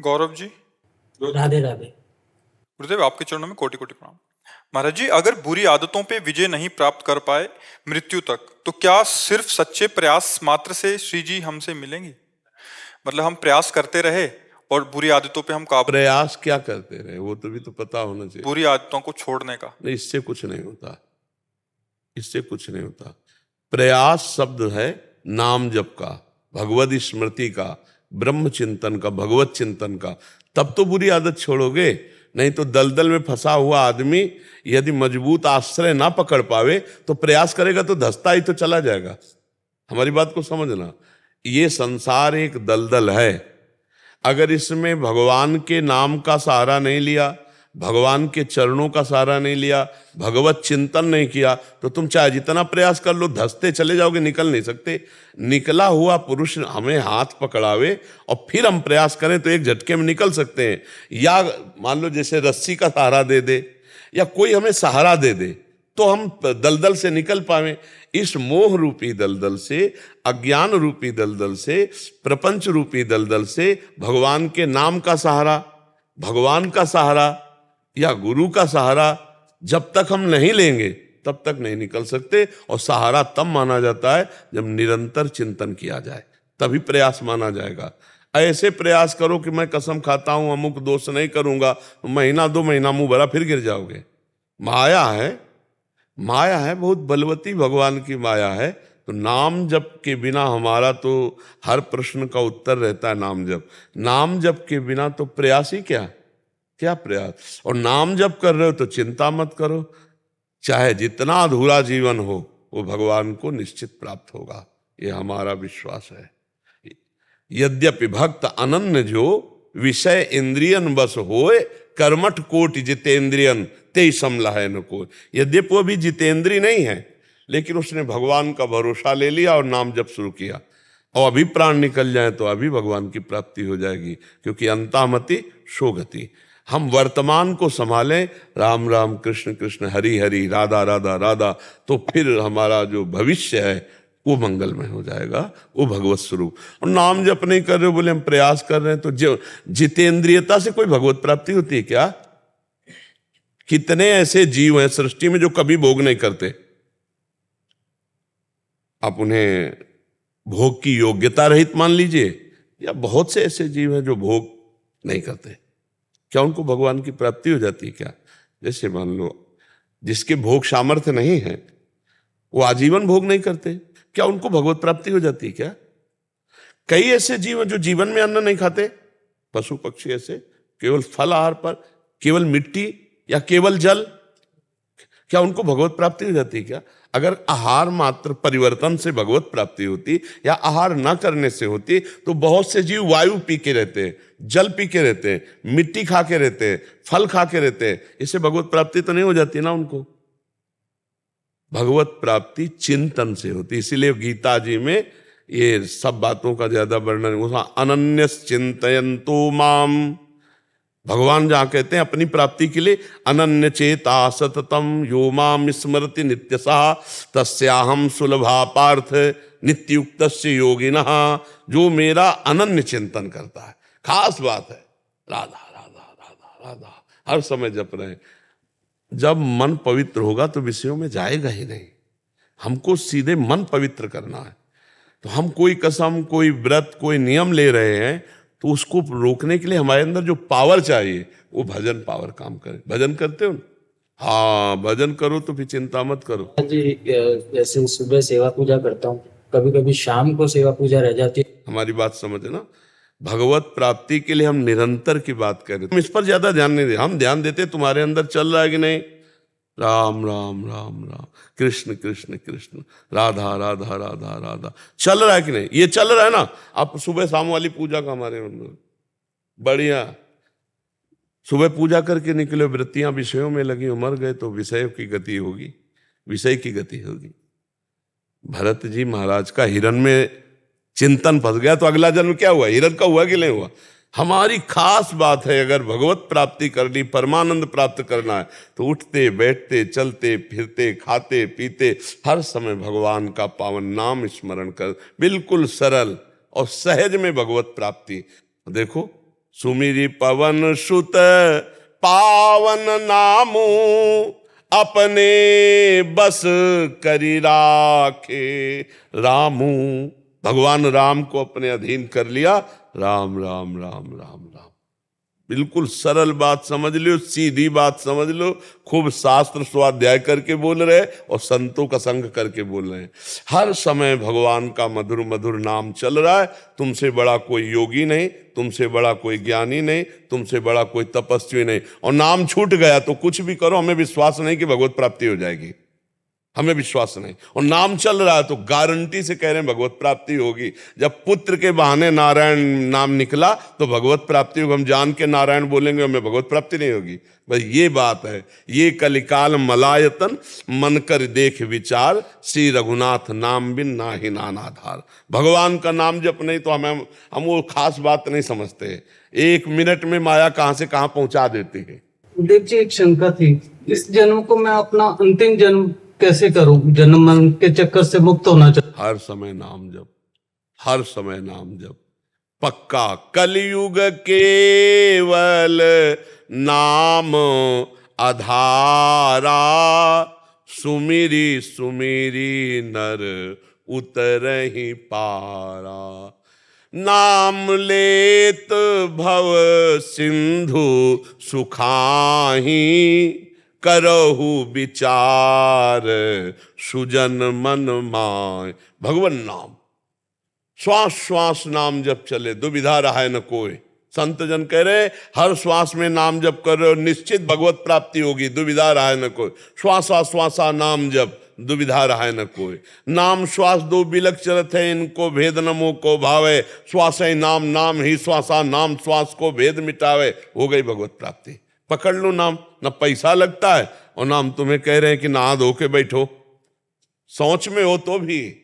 गौरव जी। राधे राधे। गुरुदेव, आपके चरणों में कोटि कोटि प्रणाम। महाराज जी, अगर बुरी आदतों पे विजय नहीं प्राप्त कर पाए मृत्यु तक, तो क्या सिर्फ सच्चे प्रयास मात्र से श्री जी हमसे मिलेंगे? मतलब हम प्रयास करते रहे और बुरी आदतों पे हम काबू। प्रयास क्या करते रहे वो तो भी तो पता होना चाहिए। बुरी आदतों को छोड़ने का। नहीं, इससे कुछ नहीं होता, इससे कुछ नहीं होता। प्रयास शब्द है नाम जप का, भगवद स्मृति का, ब्रह्म चिंतन का, भगवत चिंतन का, तब तो बुरी आदत छोड़ोगे। नहीं तो दलदल में फंसा हुआ आदमी यदि मजबूत आश्रय ना पकड़ पावे तो प्रयास करेगा तो धंसता ही तो चला जाएगा। हमारी बात को समझना, ये संसार एक दलदल है। अगर इसमें भगवान के नाम का सहारा नहीं लिया, भगवान के चरणों का सहारा नहीं लिया, भगवत चिंतन नहीं किया, तो तुम चाहे जितना प्रयास कर लो धंसते चले जाओगे, निकल नहीं सकते। निकला हुआ पुरुष हमें हाथ पकड़ावे और फिर हम प्रयास करें तो एक झटके में निकल सकते हैं। या मान लो जैसे रस्सी का सहारा दे दे या कोई हमें सहारा दे दे तो हम दलदल से निकल पावे। इस मोह रूपी दलदल से, अज्ञान रूपी दलदल से, प्रपंच रूपी दलदल से भगवान के नाम का सहारा, भगवान का सहारा या गुरु का सहारा जब तक हम नहीं लेंगे तब तक नहीं निकल सकते। और सहारा तब माना जाता है जब निरंतर चिंतन किया जाए, तभी प्रयास माना जाएगा। ऐसे प्रयास करो कि मैं कसम खाता हूं अमुक दोष नहीं करूंगा, महीना 2 महीना मुंह भरा फिर गिर जाओगे। माया है, माया है, बहुत बलवती भगवान की माया है। तो नाम जप के बिना हमारा तो हर प्रश्न का उत्तर रहता है नाम जप। नाम जप के बिना तो प्रयास ही क्या, क्या प्रयास। और नाम जप कर रहे हो तो चिंता मत करो, चाहे जितना अधूरा जीवन हो वो भगवान को निश्चित प्राप्त होगा, ये हमारा विश्वास है। यद्यपि भक्त अनन्य जो विषय इंद्रियन बस होए, कर्मठ कोट जितेंद्रियन ते समलहै न को। यद्यपि वो भी जितेंद्री नहीं है, लेकिन उसने भगवान का भरोसा ले लिया और नाम जप शुरू किया। और अभी प्राण निकल जाए तो अभी भगवान की प्राप्ति हो जाएगी, क्योंकि अंतामति शोगति। हम वर्तमान को संभालें, राम राम कृष्ण कृष्ण हरि हरि राधा राधा राधा, तो फिर हमारा जो भविष्य है वो मंगलमय हो जाएगा, वो भगवत स्वरूप। और नाम जप नहीं कर रहे हो बोले हम प्रयास कर रहे हैं, तो जो जितेंद्रियता से कोई भगवत प्राप्ति होती है क्या? कितने ऐसे जीव हैं सृष्टि में जो कभी भोग नहीं करते, आप उन्हें भोग की योग्यता रहित मान लीजिए, या बहुत से ऐसे जीव हैं जो भोग नहीं करते, क्या उनको भगवान की प्राप्ति हो जाती है क्या? जैसे मान लो जिसके भोग सामर्थ्य नहीं है वो आजीवन भोग नहीं करते, क्या उनको भगवत प्राप्ति हो जाती है क्या? कई ऐसे जीव हैं जो जीवन में अन्न नहीं खाते, पशु पक्षी ऐसे, केवल फल आहार पर, केवल मिट्टी या केवल जल, क्या उनको भगवत प्राप्ति हो जाती है क्या? अगर आहार मात्र परिवर्तन से भगवत प्राप्ति होती या आहार न करने से होती तो बहुत से जीव वायु पी के रहते हैं, जल पी के रहते हैं, मिट्टी खा के रहते हैं, फल खा के रहते हैं, इससे भगवत प्राप्ति तो नहीं हो जाती ना उनको। भगवत प्राप्ति चिंतन से होती, इसीलिए गीता जी में ये सब बातों का ज्यादा वर्णन, अनन्यस चिंतयन्तो माम, भगवान जहां कहते हैं अपनी प्राप्ति के लिए अनन्य चेता सततम यो माम स्मरति नित्यसा तस्याहम सुलभा पार्थ नित्युक्तस्य योगिनः, जो मेरा अनन्य चिंतन करता है। खास बात है, राधा राधा राधा राधा हर समय जप रहे। जब मन पवित्र होगा तो विषयों में जाएगा ही नहीं। हमको सीधे मन पवित्र करना है, तो हम कोई कसम, कोई व्रत, कोई नियम ले रहे हैं तो उसको रोकने के लिए हमारे अंदर जो पावर चाहिए वो भजन पावर काम करे। भजन करते हो? हाँ, भजन करो तो फिर चिंता मत करो जी, जैसे सुबह सेवा पूजा करता हूँ, कभी कभी शाम को सेवा पूजा रह जाती है। हमारी बात समझना, भगवत प्राप्ति के लिए हम निरंतर की बात करें, हम इस पर ज्यादा ध्यान नहीं दे। हम ध्यान देते तुम्हारे अंदर चल रहा है कि नहीं, राम राम राम राम कृष्ण कृष्ण कृष्ण राधा राधा राधा राधा, चल रहा है कि नहीं? ये चल रहा है ना। आप सुबह शाम वाली पूजा का हमारे अंदर बढ़िया, सुबह पूजा करके निकले, वृत्तियां विषयों में लगी, मर गए तो विषयों की गति होगी, विषय की गति होगी। भरत जी महाराज का हिरण में चिंतन फंस गया तो अगला जन्म क्या हुआ? हिरण का हुआ कि नहीं हुआ? हमारी खास बात है, अगर भगवत प्राप्ति करनी, परमानंद प्राप्त करना है तो उठते बैठते चलते फिरते खाते पीते हर समय भगवान का पावन नाम स्मरण कर, बिल्कुल सरल और सहज में भगवत प्राप्ति। देखो सुमिरि पवन सुत पावन नामू, अपने बस करी राखे रामू। भगवान राम को अपने अधीन कर लिया। राम राम राम राम राम। बिल्कुल सरल बात समझ लो, सीधी बात समझ लो। खूब शास्त्र स्वाध्याय करके बोल रहे और संतों का संग करके बोल रहे हैं। हर समय भगवान का मधुर मधुर नाम चल रहा है। तुमसे बड़ा कोई योगी नहीं, तुमसे बड़ा कोई ज्ञानी नहीं, तुमसे बड़ा कोई तपस्वी नहीं। और नाम छूट गया तो कुछ भी करो, हमें विश्वास नहीं कि भगवत प्राप्ति हो जाएगी, हमें विश्वास नहीं। और नाम चल रहा है तो गारंटी से कह रहे हैं भगवत प्राप्ति होगी। जब पुत्र के बहाने नारायण नाम निकला तो भगवत प्राप्ति होगी। हम जान के नारायण बोलेंगे, हमें भगवत प्राप्ति नहीं होगी। बस ये बात है। ये कलिकाल मलायतन, मन कर देख विचार, श्री रघुनाथ नाम बिन नाहि नानाधार। भगवान का नाम जप नहीं तो हम वो खास बात नहीं समझते। 1 मिनट में माया कहां से कहां पहुंचा देती है। देव जी, एक शंका थी, इस जन्म को मैं अपना अंतिम जन्म कैसे करूं? जन्म मरण के चक्कर से मुक्त होना चाहिए। हर समय नाम जप, हर समय नाम जप पक्का। कलयुग केवल नाम आधारा, सुमिरी सुमिरी नर उतरहि पारा। नाम लेत भव सिंधु सुखाही, करहु विचार सुजन मन माय। भगवन नाम, श्वास श्वास नाम जप चले, दुविधा रहा न कोई। संत जन कह रहे हर श्वास में नाम जप कर रहे हो, निश्चित भगवत प्राप्ति होगी, दुविधा रहा न कोई। श्वासा श्वासा नाम जप, दुविधा रहा न कोई। नाम श्वास दो बिलक चलत है, इनको भेद नमो को भावे। श्वास नाम नाम ही श्वासा, नाम श्वास को भेद मिटावे। हो गई भगवत प्राप्ति। पकड़ लो नाम, ना पैसा लगता है और नाम तुम्हें कह रहे हैं कि नहा धो के बैठो, सोच में हो तो भी।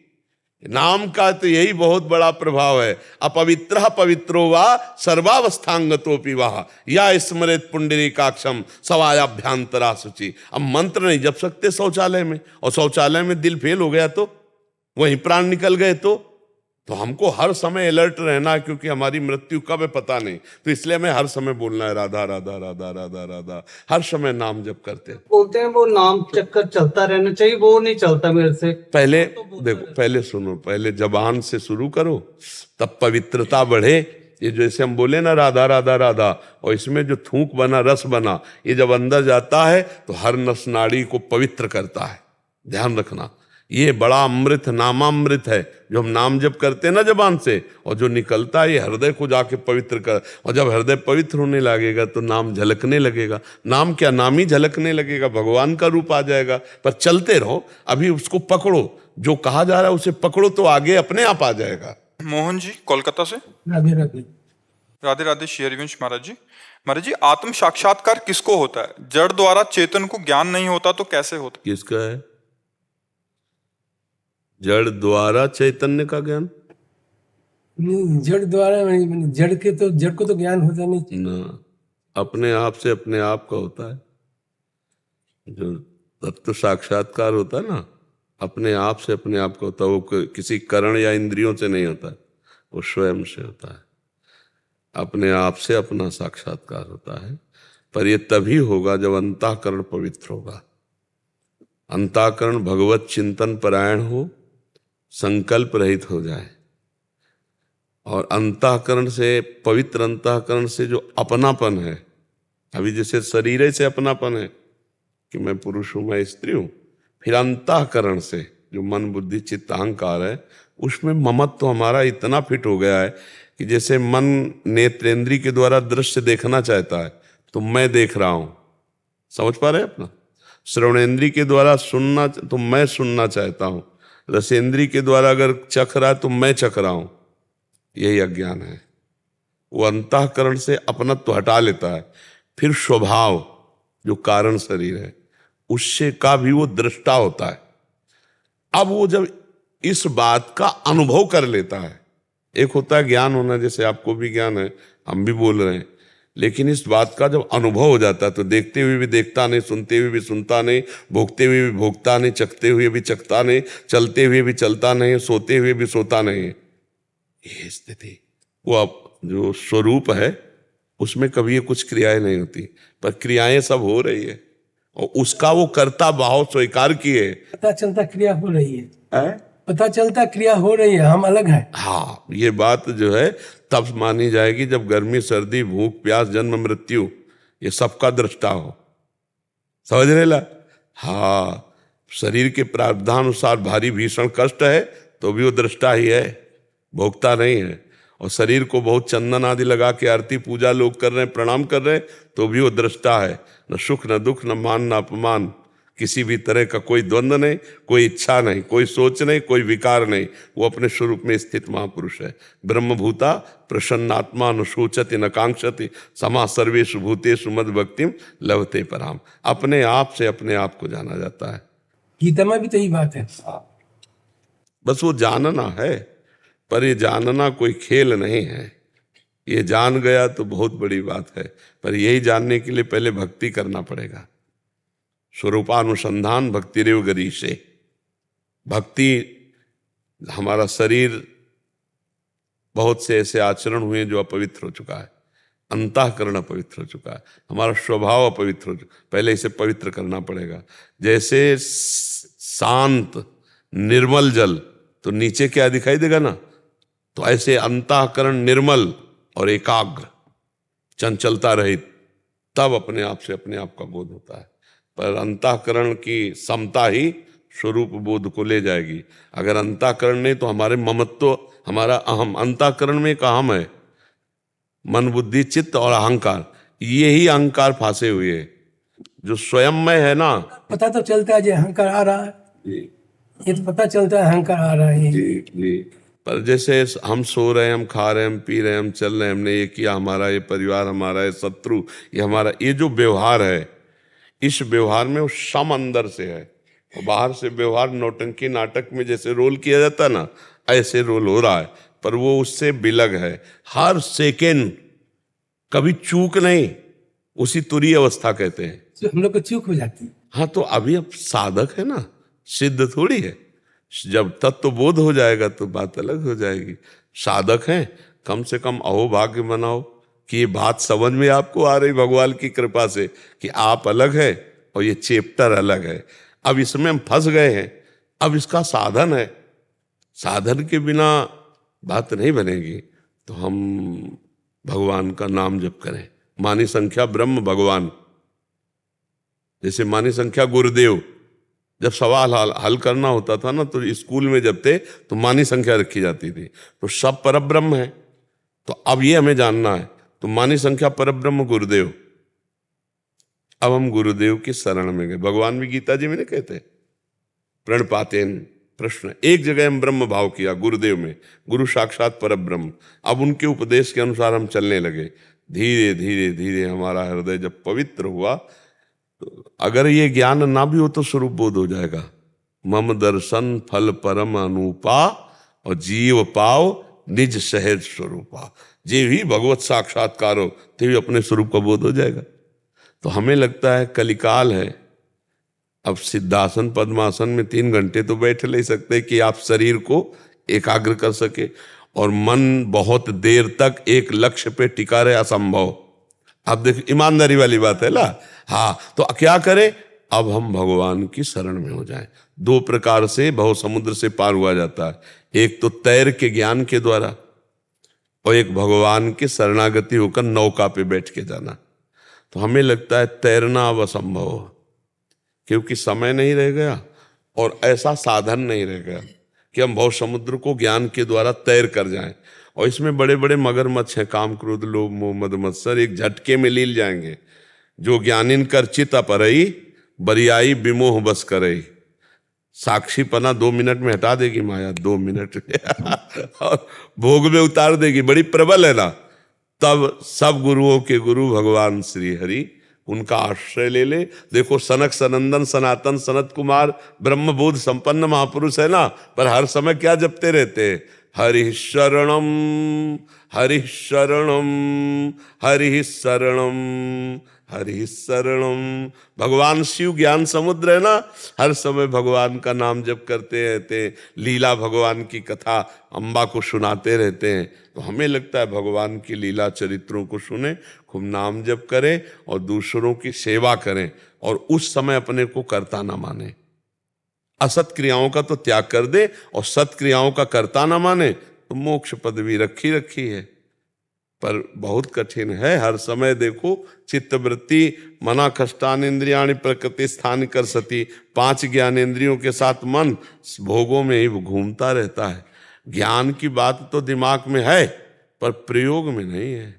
नाम का तो यही बहुत बड़ा प्रभाव है। अपवित्र पवित्रो वा सर्वावस्थांगतोपि वाह, या स्मृत पुंडरीकाक्षम सवायाभ्यांतरा शुचि। अब मंत्र नहीं जप सकते शौचालय में, और शौचालय में दिल फेल हो गया तो, वहीं प्राण निकल गए तो हमको हर समय अलर्ट रहना है, क्योंकि हमारी मृत्यु कब है पता नहीं। तो इसलिए हमें हर समय बोलना है राधा राधा राधा राधा राधा, हर समय नाम जप करते हैं। बोलते हैं वो नाम चक्कर चलता रहना चाहिए, वो नहीं चलता मेरे से। पहले देखो, पहले सुनो, पहले जबान से शुरू करो, तब पवित्रता बढ़े। ये जैसे हम बोले ना राधा राधा राधा, और इसमें जो थूक बना, रस बना, ये जब अंदर जाता है तो हर नस नाड़ी को पवित्र करता है। ध्यान रखना, ये बड़ा अमृत, नामामृत है जो हम नाम जप करते हैं ना जबान से, और जो निकलता है ये हृदय को जाके पवित्र कर। और जब हृदय पवित्र होने लगेगा तो नाम झलकने लगेगा। नाम क्या, नाम ही झलकने लगेगा, भगवान का रूप आ जाएगा। पर चलते रहो, अभी उसको पकड़ो, जो कहा जा रहा है उसे पकड़ो, तो आगे अपने आप आ जाएगा। मोहन जी कोलकाता से। राधे राधे। राधे राधे श्री हरिवंश महाराज जी। महाराज जी, आत्म साक्षात्कार किसको होता है? जड़ द्वारा चेतन को ज्ञान नहीं होता तो कैसे होता? किसका है? जड़ द्वारा चैतन्य का ज्ञान नहीं, जड़ द्वारा नहीं, जड़ को तो ज्ञान होता नहीं ना, अपने आप से अपने आप का होता है। जो तत्व साक्षात्कार होता है ना, अपने आप से अपने आप का होता है। वो किसी करण या इंद्रियों से नहीं होता है, वो स्वयं से होता है। अपने आप से अपना साक्षात्कार होता है। पर ये तभी होगा जब अंतःकरण पवित्र होगा, अंतःकरण भगवत चिंतन परायण हो, संकल्प रहित हो जाए। और अंतःकरण से, पवित्र अंतःकरण से जो अपनापन है, अभी जैसे शरीर से अपनापन है कि मैं पुरुष हूं, मैं स्त्री हूं, फिर अंतःकरण से जो मन बुद्धि चित्त अहंकार है, उसमें ममत्व तो हमारा इतना फिट हो गया है कि जैसे मन नेत्रेंद्री के द्वारा दृश्य देखना चाहता है तो मैं देख रहा हूं, समझ पा रहे हैं अपना। श्रवणेंद्री के द्वारा सुनना तो मैं सुनना चाहता हूं, रसेंद्री के द्वारा अगर चख रहा है तो मैं चख रहा हूं। यही अज्ञान है। वो अंतःकरण से अपनत्व हटा लेता है। फिर स्वभाव जो कारण शरीर है उससे का भी वो दृष्टा होता है। अब वो जब इस बात का अनुभव कर लेता है, एक होता है ज्ञान होना, जैसे आपको भी ज्ञान है, हम भी बोल रहे हैं, लेकिन इस बात का जब अनुभव हो जाता है तो देखते हुए भी देखता नहीं, सुनते हुए भी सुनता नहीं, भोगते हुए भी भोगता नहीं, चखते हुए भी चखता नहीं, चलते हुए भी चलता नहीं, सोते हुए भी सोता नहीं। ये स्थिति, वो अब जो स्वरूप है उसमें कभी ये कुछ क्रियाएं नहीं होती, पर क्रियाएं सब हो रही है और उसका वो कर्ता भाव स्वीकार किए। पता चलता क्रिया हो रही है, है? पता चलता क्रिया हो रही है, हम अलग हैं। हाँ, ये बात जो है तब मानी जाएगी जब गर्मी सर्दी भूख प्यास जन्म मृत्यु ये सबका दृष्टा हो। समझ रहे ला? हाँ, शरीर के प्रारब्धानुसार भारी भीषण कष्ट है तो भी वो दृष्टा ही है, भोगता नहीं है। और शरीर को बहुत चंदन आदि लगा के आरती पूजा लोग कर रहे हैं, प्रणाम कर रहे हैं, तो भी वो दृष्टा है। न सुख न दुख न मान न अपमान, किसी भी तरह का कोई द्वंद्व नहीं, कोई इच्छा नहीं, कोई सोच नहीं, कोई विकार नहीं, वो अपने स्वरूप में स्थित महापुरुष है। ब्रह्मभूता प्रसन्नात्मा न शोचति न कांक्षति समा सर्वेषु भूतेषु मद भक्तिम लभते पराम। अपने आप से अपने आप को जाना जाता है। गीता में भी तो यही बात है। बस वो जानना है, पर ये जानना कोई खेल नहीं है। ये जान गया तो बहुत बड़ी बात है, पर यही जानने के लिए पहले भक्ति करना पड़ेगा। स्वरूपानुसंधान भक्ति रेव गरीषे। भक्ति, हमारा शरीर बहुत से ऐसे आचरण हुए जो अपवित्र हो चुका है, अंतःकरण अपवित्र हो चुका है, हमारा स्वभाव अपवित्र हो चुका, पहले इसे पवित्र करना पड़ेगा। जैसे शांत निर्मल जल तो नीचे क्या दिखाई देगा ना, तो ऐसे अंतःकरण निर्मल और एकाग्र चंचलता रहित, तब अपने आप से अपने आप का बोध होता है। पर अंतःकरण की समता ही स्वरूप बोध को ले जाएगी। अगर अंतःकरण नहीं तो हमारे ममत्व, हमारा अहम, अंतःकरण में एक अहम है, मन बुद्धि चित्त और अहंकार, यही अहंकार फांसे हुए है। जो स्वयं में है ना, पता तो चलता है जो अहंकार आ रहा है, ये तो पता चलता है अहंकार आ रहा है। जी। पर जैसे हम सो रहे हैं, हम खा रहे हैं, हम पी रहे हैं, हम चल रहे हैं, हमने ये किया, हमारा ये परिवार, हमारा ये शत्रु, ये हमारा, ये जो व्यवहार है, इस व्यवहार में वो सम अंदर से है और बाहर से व्यवहार नौटंकी नाटक में जैसे रोल किया जाता है ना, ऐसे रोल हो रहा है, पर वो उससे बिलग है। हर सेकेंड कभी चूक नहीं, उसी तुरीय अवस्था कहते हैं। तो हम लोग को चूक हो जाती है। हाँ, तो अभी अब साधक है ना, सिद्ध थोड़ी है। जब तत्व बोध हो जाएगा तो बात अलग हो जाएगी। साधक हैं, कम से कम अहोभाग्य मनाओ कि ये बात समझ में आपको आ रही भगवान की कृपा से कि आप अलग है और ये चैप्टर अलग है। अब इसमें हम फंस गए हैं, अब इसका साधन है, साधन के बिना बात नहीं बनेगी। तो हम भगवान का नाम जप करें। मानी संख्या ब्रह्म भगवान, जैसे मानी संख्या गुरुदेव। जब सवाल हल करना होता था ना, तो स्कूल में जब थे तो मानी संख्या रखी जाती थी, तो सब परब्रह्म है। तो अब ये हमें जानना है, तो मानी संख्या परब्रह्म गुरुदेव। अब हम गुरुदेव की शरण में गए। भगवान भी गीता जी में नहीं कहते प्रणपातेन प्रश्न, एक जगह हम ब्रह्म भाव किया गुरुदेव में, गुरु साक्षात परब्रह्म। अब उनके उपदेश के अनुसार हम चलने लगे। धीरे धीरे धीरे हमारा हृदय जब पवित्र हुआ, तो अगर ये ज्ञान ना भी हो तो स्वरूप बोध हो जाएगा। मम दर्शन फल परम अनुपा और जीव पाव निज सहज स्वरूपा। जे भी भगवत साक्षात्कार हो ते भी अपने स्वरूप का बोध हो जाएगा। तो हमें लगता है कलिकाल है, अब सिद्धासन पद्मासन में 3 घंटे तो बैठ ले सकते कि आप शरीर को एकाग्र कर सके, और मन बहुत देर तक एक लक्ष्य पे टिका रहे असंभव। आप देखिए, ईमानदारी वाली बात है ना। हाँ, तो क्या करें, अब हम भगवान की शरण में हो जाएं। 2 प्रकार से भव समुद्र से पार हुआ जाता है, एक तो तैर के ज्ञान के द्वारा, और एक भगवान की शरणागति होकर नौका पे बैठ के जाना। तो हमें लगता है तैरना अब असंभव हो, क्योंकि समय नहीं रह गया और ऐसा साधन नहीं रह गया कि हम भव समुद्र को ज्ञान के द्वारा तैर कर जाएं। और इसमें बड़े बड़े मगरमच्छ हैं, काम क्रोध लोभ मोह मद मत्सर, एक झटके में लील जाएंगे। जो ज्ञानिन कर चित अपरई बरियाई विमोह बस करई। साक्षीपना 2 मिनट में हटा देगी माया, 2 मिनट में और भोग में उतार देगी, बड़ी प्रबल है ना। तब सब गुरुओं के गुरु भगवान श्री हरि, उनका आश्रय ले ले। देखो सनक सनंदन सनातन सनत कुमार ब्रह्मबोध संपन्न महापुरुष है ना, पर हर समय क्या जपते रहते हैं, हरि शरणम हरि शरणम हरि शरणम हरि शरणम। भगवान शिव ज्ञान समुद्र है ना, हर समय भगवान का नाम जप करते रहते हैं, लीला भगवान की कथा अम्बा को सुनाते रहते हैं। तो हमें लगता है भगवान की लीला चरित्रों को सुने, खूब नाम जप करें और दूसरों की सेवा करें, और उस समय अपने को कर्ता ना माने। असत क्रियाओं का तो त्याग कर दे और सत क्रियाओं का कर्ता ना माने तो मोक्ष पदवी रखी रखी है, पर बहुत कठिन है। हर समय देखो चित्तवृत्ति मना कष्टान इंद्रियाणि प्रकृति स्थान कर सती, 5 ज्ञानेंद्रियों के साथ मन भोगों में ही घूमता रहता है। ज्ञान की बात तो दिमाग में है पर प्रयोग में नहीं है।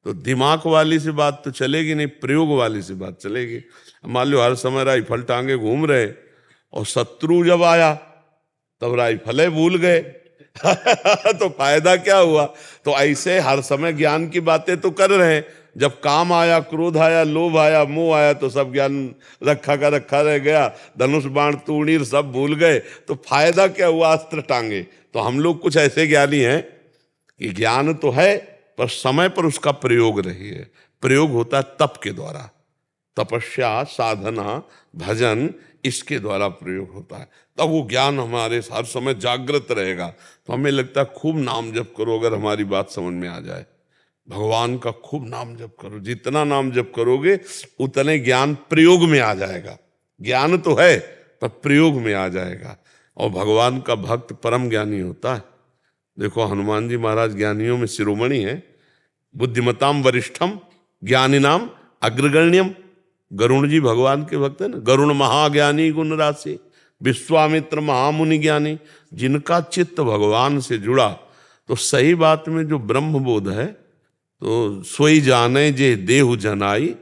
तो दिमाग वाली सी बात तो चलेगी नहीं, प्रयोग वाली सी बात चलेगी। मान लो हर समय राइफल टांगे घूम रहे और शत्रु जब आया तब राइफल भूल गए तो फायदा क्या हुआ? तो ऐसे हर समय ज्ञान की बातें तो कर रहे हैं, जब काम आया, क्रोध आया, लोभ आया, मोह आया तो सब ज्ञान रखा का रखा रह गया, धनुष बाण तूणीर सब भूल गए, तो फायदा क्या हुआ अस्त्र टांगे? तो हम लोग कुछ ऐसे ज्ञानी हैं कि ज्ञान तो है पर समय पर उसका प्रयोग नहीं है। प्रयोग होता है तप के द्वारा, तपस्या, साधना, भजन, इसके द्वारा प्रयोग होता है, तब वो ज्ञान हमारे हर समय जागृत रहेगा। तो हमें लगता है खूब नाम जप करो, अगर हमारी बात समझ में आ जाए, भगवान का खूब नाम जप करो, जितना नाम जप करोगे उतने ज्ञान प्रयोग में आ जाएगा। ज्ञान तो है पर प्रयोग में आ जाएगा, और भगवान का भक्त परम ज्ञानी होता है। देखो हनुमान जी महाराज ज्ञानियों में शिरोमणि है, बुद्धिमताम वरिष्ठम ज्ञानिनाम अग्रगण्यम। गरुण जी भगवान के भक्त है ना, गरुण महाज्ञानी गुण राशि, विश्वामित्र महामुनि ज्ञानी, जिनका चित्त भगवान से जुड़ा। तो सही बात में जो ब्रह्म बोध है, तो सोई जाने जे देहु जनाई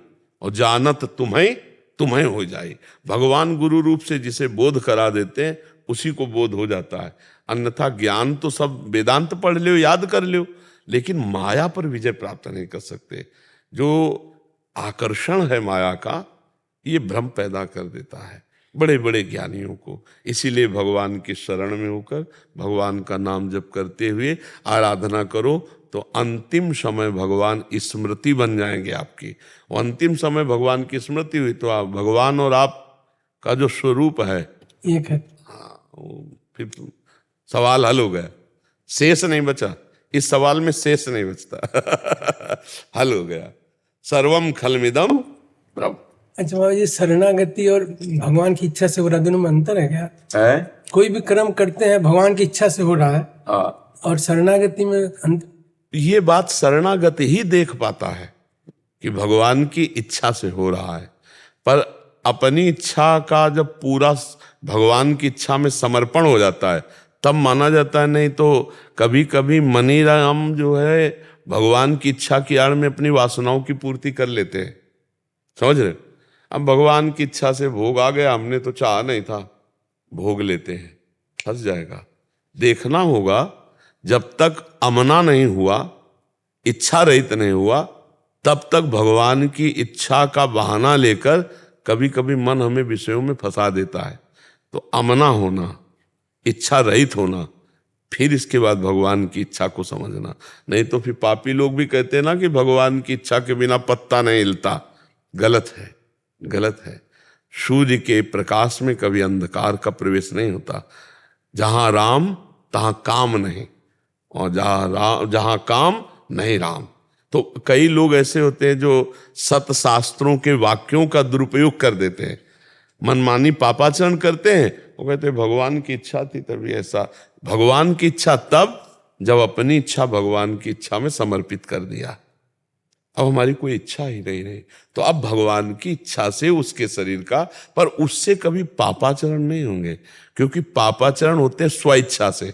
और जानत तुम्हें तुम्हें हो जाए। भगवान गुरु रूप से जिसे बोध करा देते हैं उसी को बोध हो जाता है। अन्यथा ज्ञान तो सब वेदांत पढ़ लो, याद कर लो, लेकिन माया पर विजय प्राप्त नहीं कर सकते। जो आकर्षण है माया का, ये भ्रम पैदा कर देता है बड़े बड़े ज्ञानियों को। इसीलिए भगवान की शरण में होकर भगवान का नाम जप करते हुए आराधना करो, तो अंतिम समय भगवान स्मृति बन जाएंगे आपकी। और अंतिम समय भगवान की स्मृति हुई तो आप भगवान और आप का जो स्वरूप है एक है। हाँ, फिर सवाल हल हो गया, शेष नहीं बचा। इस सवाल में शेष नहीं बचता हल हो गया। सर्वम खलमिदम प्रभु। अच्छा बाबा जी, शरणागति और भगवान की इच्छा से हो रहा, दोनों में अंतर है क्या? है कोई भी कर्म करते हैं भगवान की इच्छा से हो रहा है, और शरणागति में ये बात शरणागति ही देख पाता है कि भगवान की इच्छा से हो रहा है, पर अपनी इच्छा का जब पूरा भगवान की इच्छा में समर्पण हो जाता है तब माना जाता है। नहीं तो कभी कभी मनी राम जो है भगवान की इच्छा की आड़ में अपनी वासनाओं की पूर्ति कर लेते हैं, समझ रहे? अब भगवान की इच्छा से भोग आ गया, हमने तो चाहा नहीं था, भोग लेते हैं, फंस जाएगा। देखना होगा जब तक अमना नहीं हुआ, इच्छा रहित नहीं हुआ, तब तक भगवान की इच्छा का बहाना लेकर कभी कभी मन हमें विषयों में फंसा देता है। तो अमना होना, इच्छा रहित होना, फिर इसके बाद भगवान की इच्छा को समझना। नहीं तो फिर पापी लोग भी कहते हैं ना कि भगवान की इच्छा के बिना पत्ता नहीं हिलता। गलत है, गलत है। सूर्य के प्रकाश में कभी अंधकार का प्रवेश नहीं होता। जहां राम तहां काम नहीं, और जहां काम नहीं राम। तो कई लोग ऐसे होते हैं जो सत शास्त्रों के वाक्यों का दुरुपयोग कर देते हैं, मनमानी पापाचरण करते हैं। वो कहते हैं भगवान की इच्छा थी तभी ऐसा। भगवान की इच्छा तब जब अपनी इच्छा भगवान की इच्छा में समर्पित कर दिया। अब हमारी कोई इच्छा ही नहीं रही, तो अब भगवान की इच्छा से उसके शरीर का, पर उससे कभी पापाचरण नहीं होंगे, क्योंकि पापाचरण होते हैं स्वेच्छा से,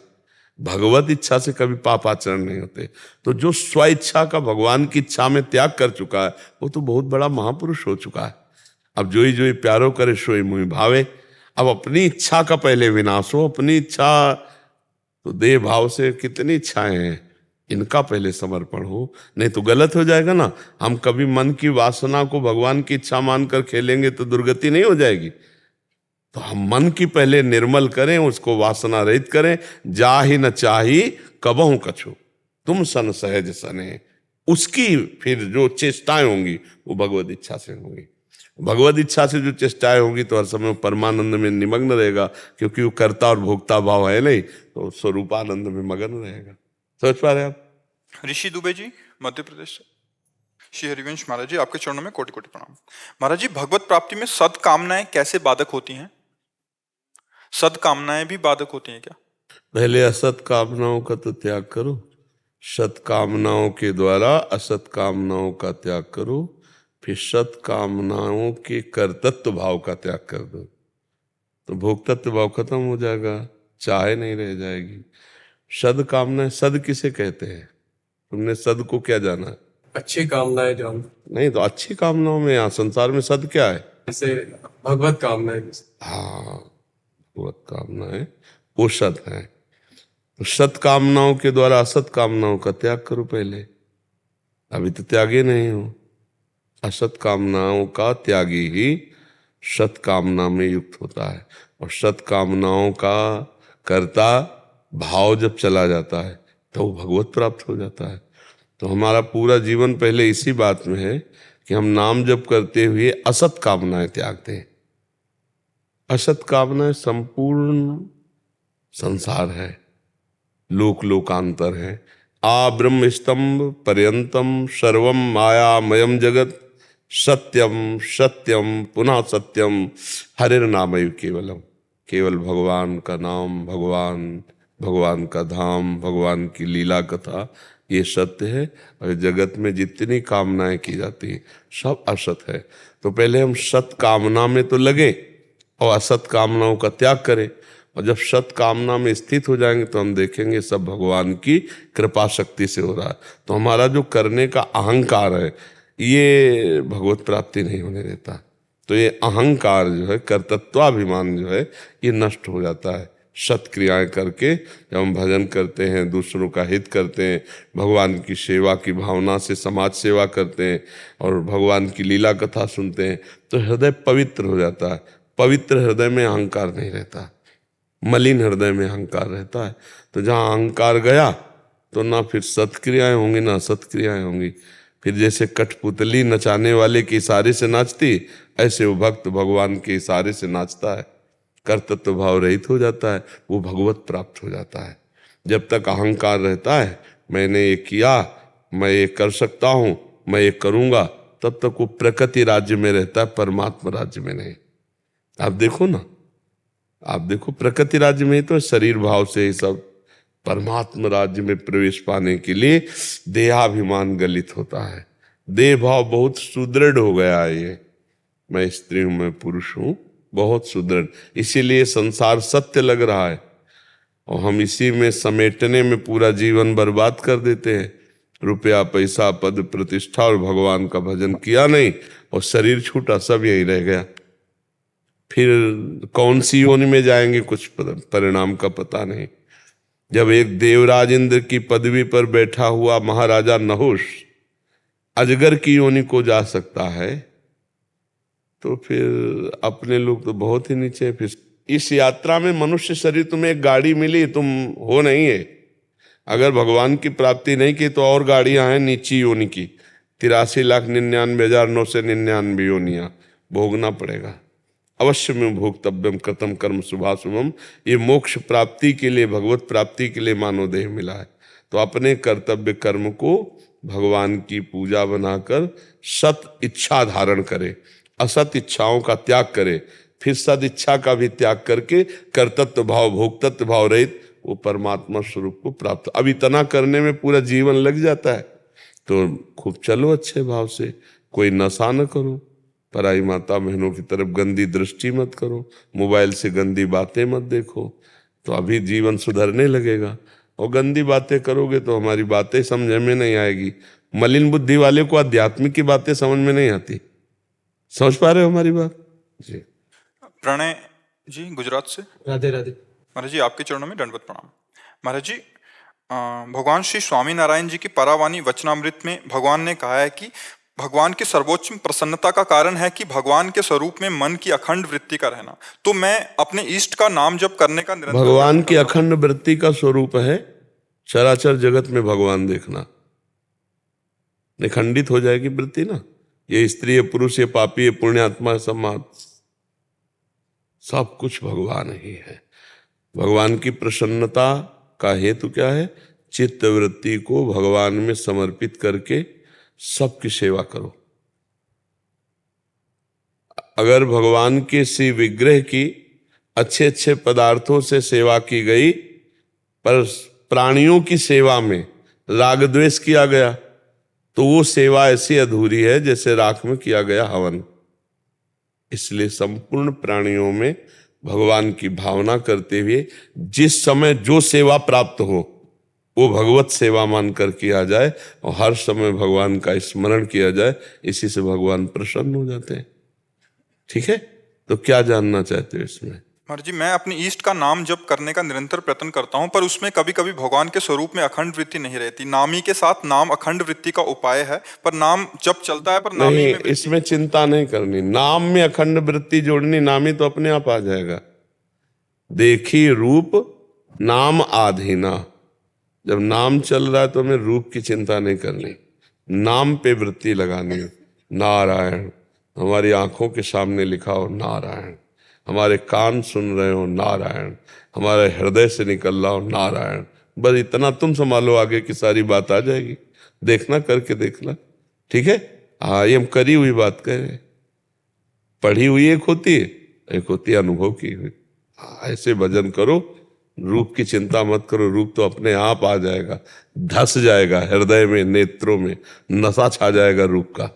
भगवत इच्छा से कभी पापाचरण नहीं होते। तो जो स्वेच्छा का भगवान की इच्छा में त्याग कर चुका है वो तो बहुत बड़ा महापुरुष हो चुका है। अब जोई जोई प्यारो करे सोई मुहि भावे। अब अपनी इच्छा का पहले विनाश हो, अपनी इच्छा तो देह भाव से कितनी इच्छाएं हैं, इनका पहले समर्पण हो, नहीं तो गलत हो जाएगा ना। हम कभी मन की वासना को भगवान की इच्छा मानकर खेलेंगे तो दुर्गति नहीं हो जाएगी। तो हम मन की पहले निर्मल करें, उसको वासना रहित करें। जा ही न चाही कबहू कछु तुम सन सहज सने, उसकी फिर जो चेष्टाएं होंगी वो भगवत इच्छा से होंगी। भगवत इच्छा से जो चेष्टाएं होंगी तो हर समय परमानंद में निमग्न रहेगा, क्योंकि वो कर्ता और भोक्ता भाव है नहीं, तो स्वरूपानंद में मगन रहेगा। समझ पा रहे हैं आप? ऋषि दुबे जी मध्य प्रदेश से। श्री हरिवंश महाराज जी, आपके चरणों में कोटि कोटि प्रणाम। महाराज जी, भगवत प्राप्ति में सदकामनाएं कैसे बाधक होती हैं? सदकामनाएं भी बाधक होती हैं क्या? पहले असत कामनाओं का तो त्याग करो, सत कामनाओं के द्वारा असत कामनाओं का त्याग करो, फिर सत कामनाओं के कर्तृत्व भाव का त्याग कर दो, तो भोक्तत्व भाव खत्म हो जाएगा, चाहे नहीं रह जाएगी। सद कामनाएं, सद किसे कहते हैं? तुमने सद को क्या जाना है? अच्छी कामनाएं जान, नहीं तो अच्छी कामनाओं में यहाँ संसार में सद क्या है? जैसे भगवत कामनाएं। हाँ, भगवत कामनाएं वो सत है। तो सत कामनाओं के द्वारा असत कामनाओं का त्याग करो पहले, अभी तो त्यागे नहीं हो। असत कामनाओं का त्यागी ही सत कामना में युक्त होता है, और सत कामनाओं का कर्ता भाव जब चला जाता है तो वो भगवत प्राप्त हो जाता है। तो हमारा पूरा जीवन पहले इसी बात में है कि हम नाम जप करते हुए असत कामनाएं त्याग दें। असत कामनाएं संपूर्ण संसार है, लोक लोकांतर है। आ ब्रह्म स्तंभ पर्यंतम सर्वम मायामयम जगत सत्यम सत्यम पुनः सत्यम हरिर नामैव केवलम। केवल भगवान का नाम, भगवान का धाम, भगवान की लीला कथा, ये सत्य है। और जगत में जितनी कामनाएं की जाती हैं सब असत है। तो पहले हम सत कामना में तो लगे और असत कामनाओं का त्याग करें, और जब सत कामना में स्थित हो जाएंगे तो हम देखेंगे सब भगवान की कृपा शक्ति से हो रहा है। तो हमारा जो करने का अहंकार है ये भगवत प्राप्ति नहीं होने देता। तो ये अहंकार जो है, कर्तृत्वाभिमान जो है, ये नष्ट हो जाता है सत क्रियाएं करके। जब हम भजन करते हैं, दूसरों का हित करते हैं, भगवान की सेवा की भावना से समाज सेवा करते हैं और भगवान की लीला कथा सुनते हैं, तो हृदय पवित्र हो जाता है। पवित्र हृदय में अहंकार नहीं रहता, मलिन हृदय में अहंकार रहता है। तो जहाँ अहंकार गया तो ना फिर सत्क्रियाएं होंगी ना असत्क्रियाएं होंगी। फिर जैसे कठपुतली नचाने वाले के इशारे से नाचती, ऐसे वो भक्त भगवान के इशारे से नाचता है, कर्तृत्व भाव रहित हो जाता है, वो भगवत प्राप्त हो जाता है। जब तक अहंकार रहता है, मैंने ये किया, मैं ये कर सकता हूँ, मैं ये करूँगा, तब तक वो प्रकृति राज्य में रहता है, परमात्मा राज्य में नहीं। आप देखो ना, आप देखो प्रकृति राज्य में ही तो शरीर भाव से ही सब, परमात्मा राज्य में प्रवेश पाने के लिए देहाभिमान गलित होता है। देह भाव बहुत सुदृढ़ हो गया है, ये मैं स्त्री हूं, मैं पुरुष हूं, बहुत सुदृढ़। इसीलिए संसार सत्य लग रहा है और हम इसी में समेटने में पूरा जीवन बर्बाद कर देते हैं। रुपया पैसा पद प्रतिष्ठा और भगवान का भजन किया नहीं और शरीर छूटा, सब यही रह गया। फिर कौन सी योनि में जाएंगे कुछ परिणाम का पता नहीं। जब एक देवराज इंद्र की पदवी पर बैठा हुआ महाराजा नहुष अजगर की योनि को जा सकता है, तो फिर अपने लोग तो बहुत ही नीचे। फिर इस यात्रा में मनुष्य शरीर, तुम्हें एक गाड़ी मिली, तुम हो नहीं है। अगर भगवान की प्राप्ति नहीं की तो और गाड़ियां हैं नीची योनि की, 83,99,999 योनियां भोगना पड़ेगा। अवश्य में भोक्तव्यम कृतम कर्म शुभाशुभम। ये मोक्ष प्राप्ति के लिए, भगवत प्राप्ति के लिए मानव देह मिला है। तो अपने कर्तव्य कर्म को भगवान की पूजा बनाकर सत इच्छा धारण करे, असत इच्छाओं का त्याग करे, फिर सद इच्छा का भी त्याग करके कर्तृत्व भाव, भोक्तत्व भाव रहित वो परमात्मा स्वरूप को प्राप्त। अब इतना करने में पूरा जीवन लग जाता है। तो खूब चलो अच्छे भाव से, कोई नशा न करो, पराई माता बहनों की तरफ गंदी दृष्टि मत करो, मोबाइल से गंदी बातें मत देखो, तो अभी जीवन सुधरने लगेगा। और गंदी बातें करोगे तो हमारी बातें समझ में नहीं आएगी। मलिन बुद्धि वाले को आध्यात्मिक की बातें समझ में नहीं आती। समझ पा रहे हो हमारी बात जी? प्रणय जी गुजरात से। राधे राधे। महाराज जी, आपके चरणों में दंडवत प्रणाम। महाराज जी, भगवान श्री स्वामी नारायण जी की परावाणी वचनामृत में भगवान ने कहा है कि भगवान की सर्वोच्च प्रसन्नता का कारण है कि भगवान के स्वरूप में मन की अखंड वृत्ति का रहना। तो मैं अपने इष्ट का नाम जप करने का निरंतर, भगवान की अखंड वृत्ति का स्वरूप है चराचर जगत में भगवान देखना। निखंडित हो जाएगी वृत्ति ना, ये स्त्री, ये पुरुष, ये पापी, ये पुण्यात्मा, समाज, सब कुछ भगवान ही है। भगवान की प्रसन्नता का हेतु क्या है? चित्त वृत्ति को भगवान में समर्पित करके सबकी सेवा करो। अगर भगवान के श्री विग्रह की अच्छे अच्छे पदार्थों से सेवा की गई, पर प्राणियों की सेवा में राग द्वेष किया गया, तो वो सेवा ऐसी अधूरी है जैसे राख में किया गया हवन। इसलिए संपूर्ण प्राणियों में भगवान की भावना करते हुए जिस समय जो सेवा प्राप्त हो वो भगवत सेवा मानकर किया जाए और हर समय भगवान का स्मरण किया जाए, इसी से भगवान प्रसन्न हो जाते हैं। ठीक है, तो क्या जानना चाहते हो इसमें? महाराज जी, मैं अपनी ईष्ट का नाम जप करने का निरंतर प्रयत्न करता हूं, पर उसमें कभी कभी भगवान के स्वरूप में अखंड वृत्ति नहीं रहती। नामी के साथ नाम अखंड वृत्ति का उपाय है, पर नाम जप चलता है, पर नामी नहीं, में इसमें चिंता नहीं करनी। नाम में अखंड वृत्ति जोड़नी, नामी तो अपने आप आ जाएगा। देखी रूप नाम आधीना। जब नाम चल रहा है तो हमें रूप की चिंता नहीं करनी, नाम पे वृत्ति लगानी। नारायण हमारी आंखों के सामने लिखा हो, नारायण हमारे कान सुन रहे हो, नारायण हमारे हृदय से निकल रहा हो, नारायण। बस इतना तुम संभालो, आगे की सारी बात आ जाएगी। देखना, करके देखना। ठीक है, हाँ, ये हम करी हुई बात कह रहे हैं। पढ़ी हुई एक होती है, एक होती है अनुभव की हुई। हाँ, ऐसे भजन करो, रूप की चिंता मत करो। रूप तो अपने आप आ जाएगा, धस जाएगा हृदय में, नेत्रों में नशा छा जाएगा रूप का।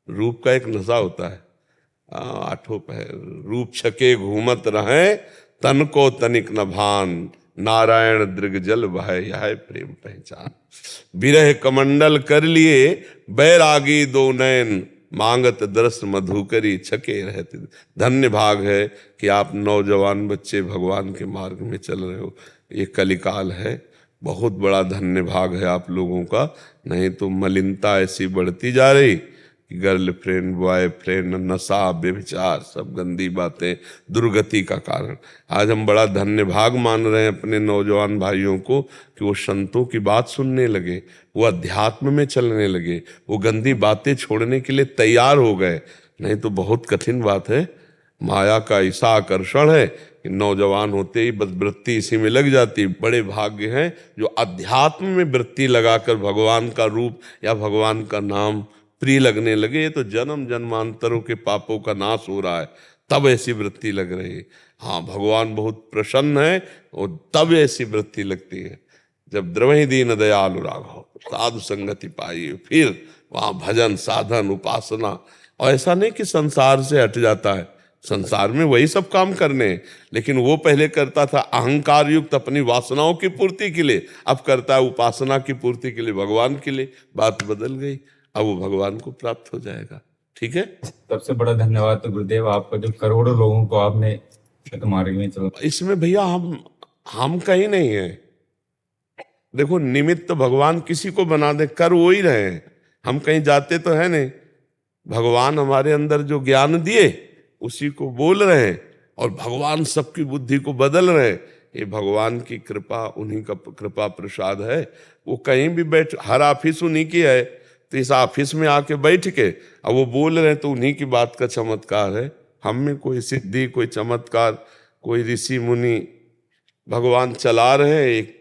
रूप का एक नशा होता है। आठों पहर रूप छके घूमत रहे, तन को तनिक न भान, नारायण दृग जल बह यह प्रेम पहचान। विरह कमंडल कर लिए, बैरागी दो नयन, मांगत दरस मधुकरी छके रहते। धन्य भाग है कि आप नौजवान बच्चे भगवान के मार्ग में चल रहे हो। ये कलिकाल है, बहुत बड़ा धन्य भाग है आप लोगों का। नहीं तो मलिनता ऐसी बढ़ती जा रही, गर्लफ्रेंड, बॉयफ्रेंड, नशा, व्यभिचार, सब गंदी बातें दुर्गति का कारण। आज हम बड़ा धन्य भाग मान रहे हैं अपने नौजवान भाइयों को कि वो संतों की बात सुनने लगे, वो अध्यात्म में चलने लगे, वो गंदी बातें छोड़ने के लिए तैयार हो गए। नहीं तो बहुत कठिन बात है। माया का ऐसा आकर्षण है कि नौजवान होते ही बस वृत्ति इसी में लग जाती। बड़े भाग्य हैं जो अध्यात्म में वृत्ति लगाकर भगवान का रूप या भगवान का नाम प्रिय लगने लगे। ये तो जन्म जन्मांतरों के पापों का नाश हो रहा है, तब ऐसी वृत्ति लग रही है। हाँ, भगवान बहुत प्रसन्न है और तब ऐसी वृत्ति लगती है जब द्रवहि दीन दयालु राघव साधु संगति पाई, फिर वहाँ भजन, साधन, उपासना। और ऐसा नहीं कि संसार से हट जाता है, संसार में वही सब काम करने हैं, लेकिन वो पहले करता था अहंकार युक्त अपनी वासनाओं की पूर्ति के लिए, अब करता है उपासना की पूर्ति के लिए, भगवान के लिए। बात बदल गई, अब वो भगवान को प्राप्त हो जाएगा। ठीक है, सबसे बड़ा धन्यवाद तो गुरुदेव आपका, जो करोड़ों लोगों को आपने मार्ग में चला। इसमें भैया हम कहीं नहीं है। देखो, निमित्त भगवान किसी को बना दे, कर वो ही रहे हैं। हम कहीं जाते तो है नहीं। भगवान हमारे अंदर जो ज्ञान दिए उसी को बोल रहे हैं, और भगवान सबकी बुद्धि को बदल रहे हैं। ये भगवान की कृपा, उन्हीं का कृपा प्रसाद है। वो कहीं भी बैठ, हर ऑफिस उन्हीं की है, तो इस ऑफिस में आके बैठ के अब वो बोल रहे हैं तो उन्हीं की बात का चमत्कार है। हम में कोई सिद्धि, कोई चमत्कार, कोई ऋषि मुनि, भगवान चला रहे हैं एक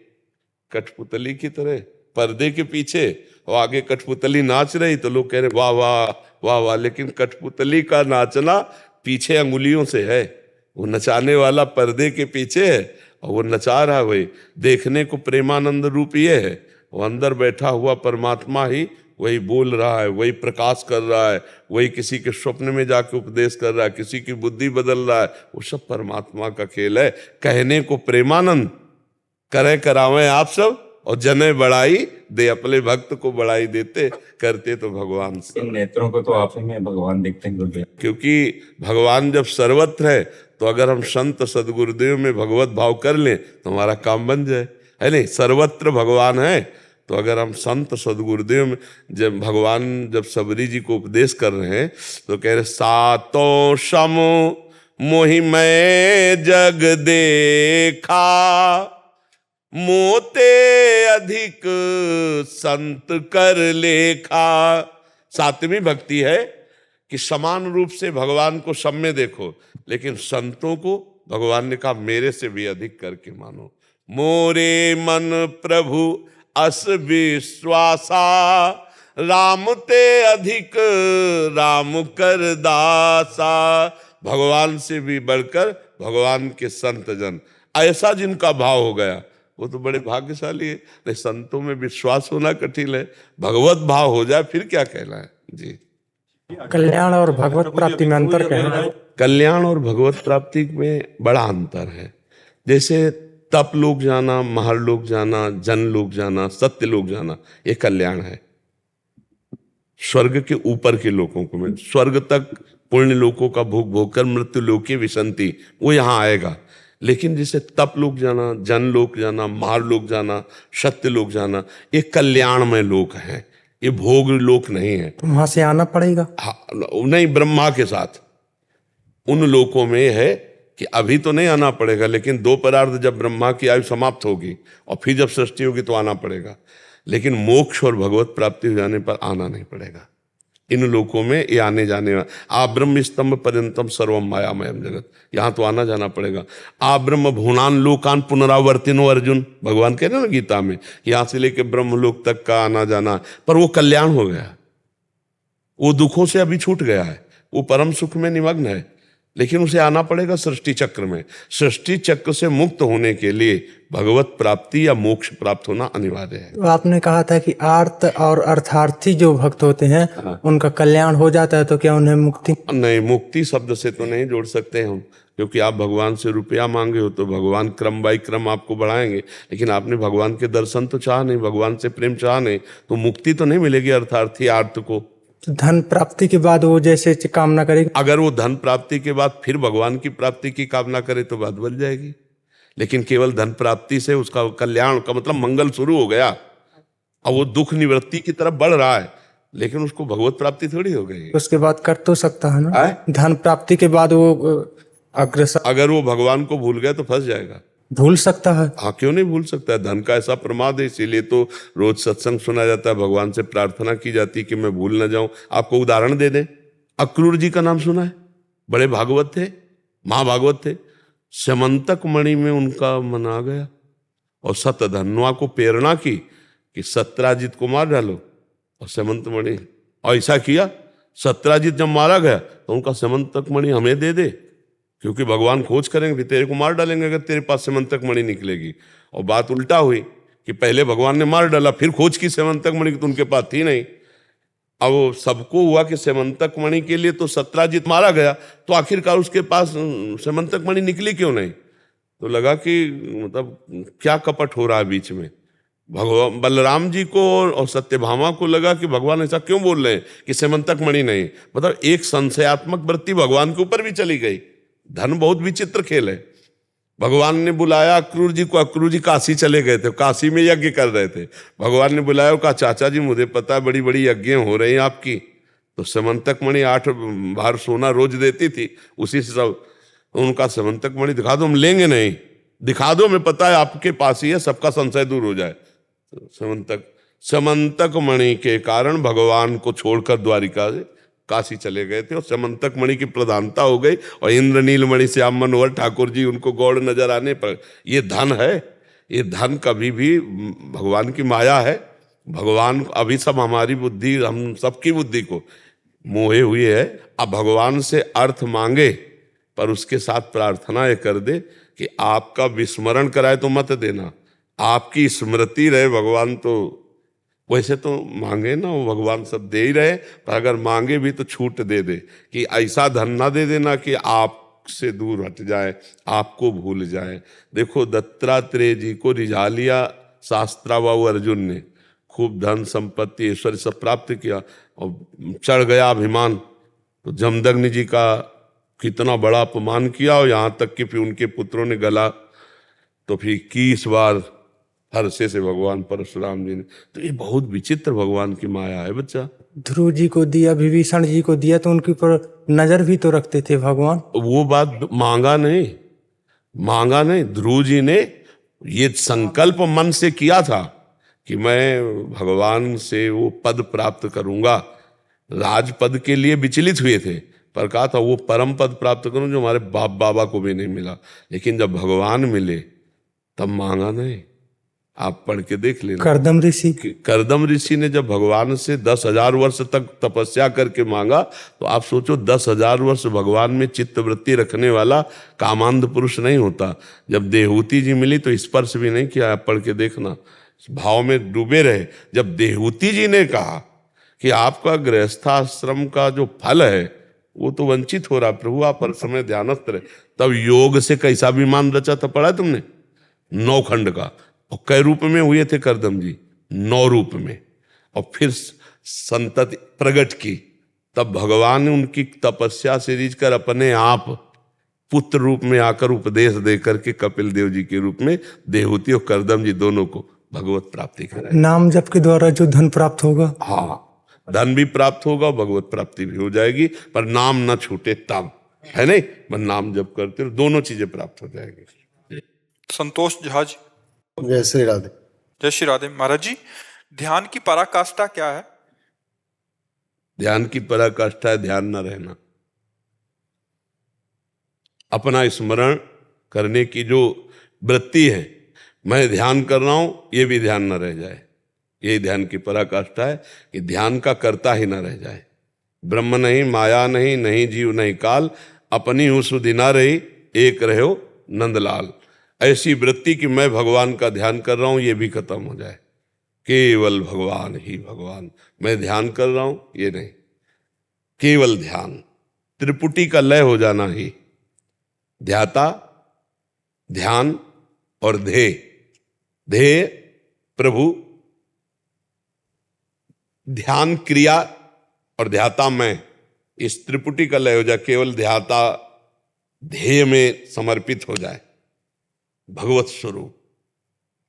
कठपुतली की तरह पर्दे के पीछे, और आगे कठपुतली नाच रही तो लोग कह रहे वाह वाह वाह वाह। लेकिन कठपुतली का नाचना पीछे अंगुलियों से है, वो नचाने वाला पर्दे के पीछे है और वो नचा रहा है। वही देखने को प्रेमानंद रूप ये है, वो अंदर बैठा हुआ परमात्मा ही वही बोल रहा है, वही प्रकाश कर रहा है, वही किसी के स्वप्न में जाके उपदेश कर रहा है, किसी की बुद्धि बदल रहा है। वो सब परमात्मा का खेल है। कहने को प्रेमानंद, करे करावे आप सब, और जने बड़ाई दे, अपने भक्त को बड़ाई देते करते तो भगवान से। इन नेत्रों को तो आप ही में भगवान देखते हैं गुरुदेव। क्योंकि भगवान जब सर्वत्र है, तो अगर हम संत सदगुरुदेव में भगवत भाव कर लें तो हमारा काम बन जाए, है नहीं। सर्वत्र भगवान है, तो अगर हम संत सदगुरुदेव में, जब भगवान जब सबरी जी को उपदेश कर रहे हैं तो कह रहे सातों समो मोहि मैं जग देखा, मोते अधिक संत कर लेखा। सातवीं भक्ति है, कि समान रूप से भगवान को सब में देखो, लेकिन संतों को भगवान ने कहा मेरे से भी अधिक करके मानो। मोरे मन प्रभु अस विश्वासा, राम ते अधिक राम कर दासा। भगवान से भी बढ़कर भगवान के संत जन, ऐसा जिनका भाव हो गया वो तो बड़े भाग्यशाली है। नहीं, संतों में विश्वास होना कठिन है, भगवत भाव हो जाए फिर क्या कहना है जी। कल्याण और भगवत प्राप्ति में अंतर क्या है? कल्याण और भगवत प्राप्ति में बड़ा अंतर है। जैसे तप लोक जाना, महर लोक जाना, जन लोक जाना, सत्य लोक जाना, ये कल्याण है। स्वर्ग के ऊपर के लोगों को में स्वर्ग तक पुण्य लोकों का भोग भोग कर मृत्यु लोके विसंति, वो यहाँ आएगा। लेकिन जैसे तप लोक जाना, जन लोक जाना, महार लोक जाना, सत्य लोक जाना, ये कल्याणमय लोक है, ये भोग लोक नहीं है। तो वहां से आना पड़ेगा? हाँ, नहीं, ब्रह्मा के साथ उन लोकों में है कि अभी तो नहीं आना पड़ेगा, लेकिन दो परार्ध जब ब्रह्मा की आयु समाप्त होगी और फिर जब सृष्टि होगी तो आना पड़ेगा। लेकिन मोक्ष और भगवत प्राप्ति हो जाने पर आना नहीं पड़ेगा। इन लोकों में ये आने जाने आ ब्रह्म स्तंभ पर्यंतम सर्वम मायामयम जगत, यहाँ तो आना जाना पड़ेगा। आ ब्रह्म भुवनान लोकान पुनरावर्तिनो अर्जुन, भगवान कह रहे ना गीता में, यहाँ से लेके ब्रह्मलोक तक का आना जाना। पर वो कल्याण हो गया, वो दुखों से अभी छूट गया है, वो परम सुख में निमग्न है, लेकिन उसे आना पड़ेगा सृष्टि चक्र में। सृष्टि चक्र से मुक्त होने के लिए भगवत प्राप्ति या मोक्ष प्राप्त होना अनिवार्य है। तो आपने कहा था कि आर्त और अर्थार्थी जो भक्त होते हैं उनका कल्याण हो जाता है, तो क्या उन्हें मुक्ति? नहीं, मुक्ति शब्द से तो नहीं जोड़ सकते हम, क्योंकि आप भगवान से रुपया मांगे हो तो भगवान क्रम बाई क्रम आपको बढ़ाएंगे, लेकिन आपने भगवान के दर्शन तो चाह नहीं, भगवान से प्रेम चाह नहीं, तो मुक्ति तो नहीं मिलेगी अर्थार्थी आर्त को। तो धन प्राप्ति के बाद वो जैसे कामना करेगा, अगर वो धन प्राप्ति के बाद फिर भगवान की प्राप्ति की कामना करे तो बात बन जाएगी। लेकिन केवल धन प्राप्ति से उसका कल्याण का मतलब मंगल शुरू हो गया, अब वो दुख निवृत्ति की तरफ बढ़ रहा है, लेकिन उसको भगवत प्राप्ति थोड़ी हो गई। उसके बाद कर तो सकता है ना? धन प्राप्ति के बाद वो अग्रसर, अगर वो भगवान को भूल गया तो फंस जाएगा। भूल सकता है? हाँ, क्यों नहीं भूल सकता है। धन का ऐसा प्रमाद है, इसीलिए तो रोज सत्संग सुना जाता है, भगवान से प्रार्थना की जाती है कि मैं भूल न जाऊं। आपको उदाहरण दे दें, अक्रूर जी का नाम सुना है, बड़े भागवत थे, महाभागवत थे। समंतक मणि में उनका मन आ गया और सतधन्वा को प्रेरणा की कि सत्राजित को मार डालो, और समंत मणि ऐसा किया। सत्राजित जब मारा गया तो उनका समंतक मणि हमें दे दे, क्योंकि भगवान खोज करेंगे फिर तेरे को मार डालेंगे अगर तेरे पास सेमंतक मणि निकलेगी। और बात उल्टा हुई कि पहले भगवान ने मार डाला, फिर खोज की सेमंतक मणि तो उनके पास थी नहीं। अब सबको हुआ कि सेमंतक मणि के लिए तो सत्राजित मारा गया, तो आखिरकार उसके पास सेमंतक मणि निकली क्यों नहीं? तो लगा कि मतलब क्या कपट हो रहा है बीच में। भगवान बलराम जी को और सत्यभामा को लगा कि भगवान ऐसा क्यों बोल रहे हैं कि सेमंतक मणि नहीं। मतलब एक संशयात्मक वृत्ति भगवान के ऊपर भी चली गई। धन बहुत विचित्र खेल है। भगवान ने बुलाया अक्रूर जी को, अक्रूर जी काशी चले गए थे, काशी में यज्ञ कर रहे थे। भगवान ने बुलाया, कहा चाचा जी मुझे पता है बड़ी बड़ी यज्ञ हो रही हैं आपकी। तो समंतक मणि 8 भार सोना रोज देती थी, उसी से सब उनका समंतक मणि दिखा दो। हम लेंगे नहीं, दिखा दो, मैं पता है आपके पास ही है, सबका संशय दूर हो जाए। तो समंतक मणि के कारण भगवान को छोड़कर द्वारिका से काशी चले गए थे और समंतक मणि की प्रधानता हो गई। और इंद्रनील मणि श्याम मनोहर ठाकुर जी उनको गौड़ नजर आने पर, ये धन है, ये धन कभी भी भगवान की माया है। भगवान अभी सब हमारी बुद्धि, हम सबकी बुद्धि को मोहे हुए है। अब भगवान से अर्थ मांगे पर उसके साथ प्रार्थना ये कर दे कि आपका विस्मरण कराए तो मत देना, आपकी स्मृति रहे। भगवान तो वैसे तो मांगे ना, वो भगवान सब दे ही रहे, पर अगर मांगे भी तो छूट दे दे कि ऐसा धन ना दे देना कि आपसे दूर हट जाए, आपको भूल जाए। देखो दत्तात्रेय जी को रिझा लिया शास्त्राबाहु अर्जुन ने, खूब धन संपत्ति ऐश्वर्य सब प्राप्त किया और चढ़ गया अभिमान। तो जमदग्नि जी का कितना बड़ा अपमान किया, और यहाँ तक कि फिर उनके पुत्रों ने गला। तो फिर 21 बार हर्षे से भगवान परशुराम जी ने। तो ये बहुत विचित्र भगवान की माया है बच्चा। ध्रुव जी को दिया, विभीषण जी को दिया, तो उनके ऊपर नजर भी तो रखते थे भगवान। वो बात मांगा नहीं। ध्रुव जी ने ये संकल्प मन से किया था कि मैं भगवान से वो पद प्राप्त करूंगा, राजपद के लिए विचलित हुए थे, पर कहा था वो परम पद प्राप्त करूं जो हमारे बाप बाबा को भी नहीं मिला। लेकिन जब भगवान मिले तब मांगा नहीं। आप पढ़ के देख लेना। करदम ऋषि करदम ऋषि ने जब भगवान से 10,000 वर्ष तक तपस्या करके मांगा, तो आप सोचो 10,000 वर्ष भगवान में चित्त वृत्ति रखने वाला कामांध पुरुष नहीं होता। जब देहूति जी मिली तो स्पर्श भी नहीं किया। आप पढ़ के देखना, भाव में डूबे रहे। जब देहूति जी ने कहा कि आपका गृहस्थाश्रम का जो फल है वो तो वंचित हो रहा, प्रभु आप हर समय ध्यानस्थ रहे, तब योग से कैसा विमान रचा था, पढ़ा तुमने? 9 खंड का। और कई रूप में हुए थे करदम जी? 9 रूप में। और फिर संतति प्रकट की, तब भगवान ने उनकी तपस्या से रीझ कर अपने आप पुत्र रूप में आकर उपदेश दे करके कपिल देव जी के रूप में देहूति और करदम जी दोनों को भगवत प्राप्ति कराई। नाम जप के द्वारा जो धन प्राप्त होगा, हाँ, धन भी प्राप्त होगा, भगवत प्राप्ति भी हो जाएगी, पर नाम न छूटे तब, है नहीं? पर नाम जप करते हो दोनों चीजें प्राप्त हो जाएगी। संतोष झा जी। जय श्री राधे। जय श्री राधे। महाराज जी, ध्यान की पराकाष्ठा क्या है? ध्यान की पराकाष्ठा है ध्यान न रहना। अपना स्मरण करने की जो वृत्ति है, मैं ध्यान कर रहा हूं, ये भी ध्यान न रह जाए। यही ध्यान की पराकाष्ठा है कि ध्यान का कर्ता ही न रह जाए। ब्रह्म नहीं, माया नहीं, नहीं जीव नहीं काल, अपनी हूँ सुधि ना रही, एक रहो नंदलाल। ऐसी वृत्ति कि मैं भगवान का ध्यान कर रहा हूं, ये भी खत्म हो जाए। केवल भगवान ही भगवान, मैं ध्यान कर रहा हूं ये नहीं, केवल ध्यान। त्रिपुटी का लय हो जाना ही, ध्याता, ध्यान और ध्येय। ध्येय प्रभु, ध्यान क्रिया और ध्याता मैं, इस त्रिपुटी का लय हो जाए। केवल ध्याता ध्येय में समर्पित हो जाए, भगवत स्वरूप।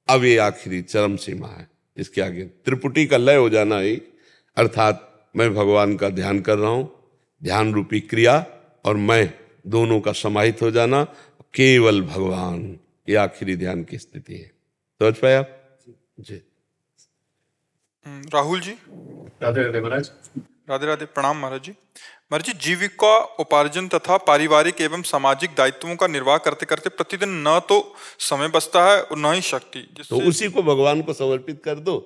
अब ये आखिरी चरम सीमा है। इसके आगे त्रिपुटी का लय हो जाना ही, अर्थात मैं भगवान का ध्यान कर रहा हूं, ध्यान रूपी क्रिया और मैं दोनों का समाहित हो जाना, केवल भगवान। ये आखिरी ध्यान की स्थिति है। समझ पाए आप जी? राहुल जी। राधे राधे महाराज। राधे राधे। प्रणाम महाराज जी। महाराज जी, जीविका उपार्जन तथा पारिवारिक एवं सामाजिक दायित्वों का निर्वाह करते करते प्रतिदिन न तो समय बचता है और न ही शक्ति, तो उसी को भगवान को समर्पित कर दो।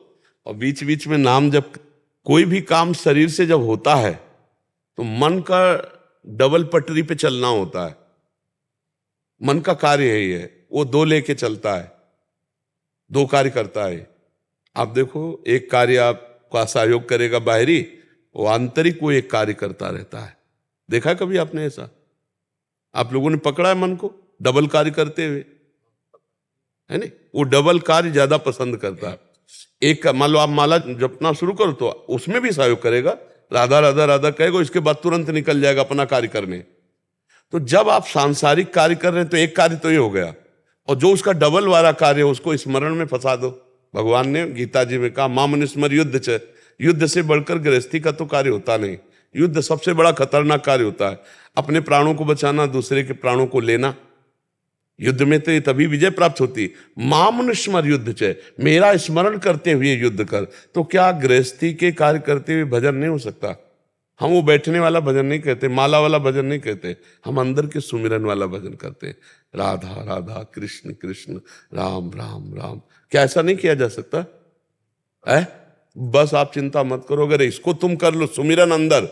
और बीच बीच में नाम जब, कोई भी काम शरीर से जब होता है तो मन का डबल पटरी पे चलना होता है। मन का कार्य है ये, वो 2 लेके चलता है, 2 कार्य करता है। आप देखो, एक कार्य आपका सहयोग करेगा बाहरी, वो आंतरिक वो एक कार्य करता रहता है। देखा कभी आपने ऐसा? आप लोगों ने पकड़ा है मन को डबल कार्य करते हुए, है नहीं? वो डबल कार्य ज्यादा पसंद करता है। एक मान लो आप माला जपना शुरू करो तो उसमें भी सहयोग करेगा, राधा राधा राधा कहेगा, इसके बाद तुरंत निकल जाएगा अपना कार्य करने। तो जब आप सांसारिक कार्य कर रहे हैं तो एक कार्य तो ये हो गया, और जो उसका डबल वाला कार्य है उसको स्मरण में फंसा दो। भगवान ने गीता जी में कहा, मां मनुस्मर युद्ध च, युद्ध से बढ़कर गृहस्थी का तो कार्य होता नहीं। युद्ध सबसे बड़ा खतरनाक कार्य होता है, अपने प्राणों को बचाना, दूसरे के प्राणों को लेना। युद्ध में तो तभी विजय प्राप्त होती। मां मनुस्मर युद्ध च, मेरा स्मरण करते हुए युद्ध कर। तो क्या गृहस्थी के कार्य करते हुए भजन नहीं हो सकता? हम वो बैठने वाला भजन नहीं कहते, माला वाला भजन नहीं कहते, हम अंदर के सुमिरन वाला भजन करते हैं। राधा राधा कृष्ण कृष्ण राम राम राम। क्या ऐसा नहीं किया जा सकता है? बस आप चिंता मत करो, अगर इसको तुम कर लो सुमिरन अंदर,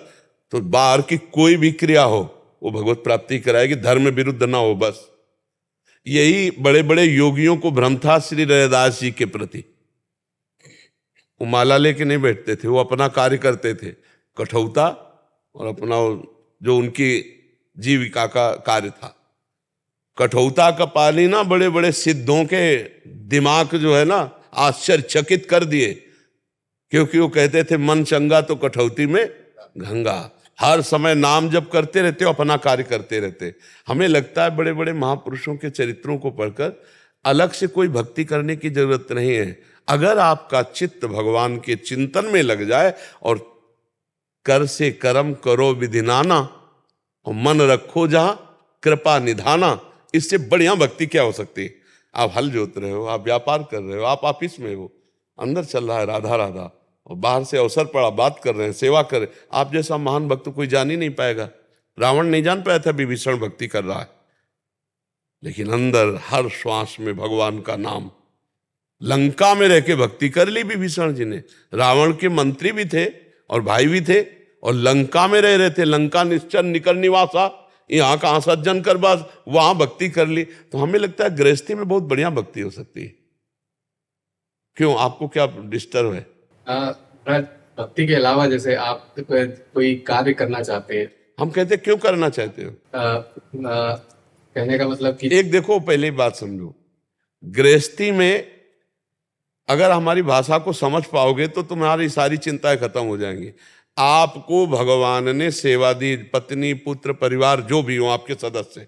तो बाहर की कोई भी क्रिया हो वो भगवत प्राप्ति कराएगी, धर्म विरुद्ध ना हो। बस यही बड़े बड़े योगियों को भ्रम था श्री रैदास जी के प्रति। वो माला लेके नहीं बैठते थे, वो अपना कार्य करते थे, कठौता और अपना जो उनकी जीविका का कार्य था। कठौता का पानी ना बड़े बड़े सिद्धों के दिमाग जो है ना आश्चर्यचकित कर दिए, क्योंकि वो कहते थे मन चंगा तो कठौती में गंगा। हर समय नाम जप करते रहते, अपना कार्य करते रहते। हमें लगता है बड़े बड़े महापुरुषों के चरित्रों को पढ़कर अलग से कोई भक्ति करने की जरूरत नहीं है। अगर आपका चित्त भगवान के चिंतन में लग जाए और कर से कर्म करो विधिनाना और मन रखो जहां कृपा निधाना, इससे बढ़िया भक्ति क्या हो सकती है? आप हल जोत रहे हो, आप व्यापार कर रहे हो, आप ऑफिस में हो, अंदर चल रहा है राधा राधा, और बाहर से अवसर पड़ा, बात कर रहे हैं, सेवा कर रहे हैं, आप जैसा महान भक्त कोई जान ही नहीं पाएगा। रावण नहीं जान पाया था विभीषण भक्ति कर रहा है, लेकिन अंदर हर श्वास में भगवान का नाम। लंका में रह के भक्ति कर ली विभीषण जी ने। रावण के मंत्री भी थे और भाई भी थे, और लंका में रह रहे थे। लंका निश्चर निकर निवासा, यहाँ कहाँ सज्जन कर बास, वहां भक्ति कर ली। तो हमें लगता है गृहस्थी में बहुत बढ़िया भक्ति हो सकती है। क्यों, आपको क्या डिस्टर्ब है? भक्ति के अलावा जैसे आप कोई कार्य करना चाहते हैं, हम कहते क्यों करना चाहते हो? कहने का मतलब कि एक देखो, पहले बात समझो, गृहस्थी में अगर हमारी भाषा को समझ पाओगे तो तुम्हारी सारी चिंताएं खत्म हो जाएंगी। आपको भगवान ने सेवा दी, पत्नी पुत्र परिवार जो भी हो आपके सदस्य,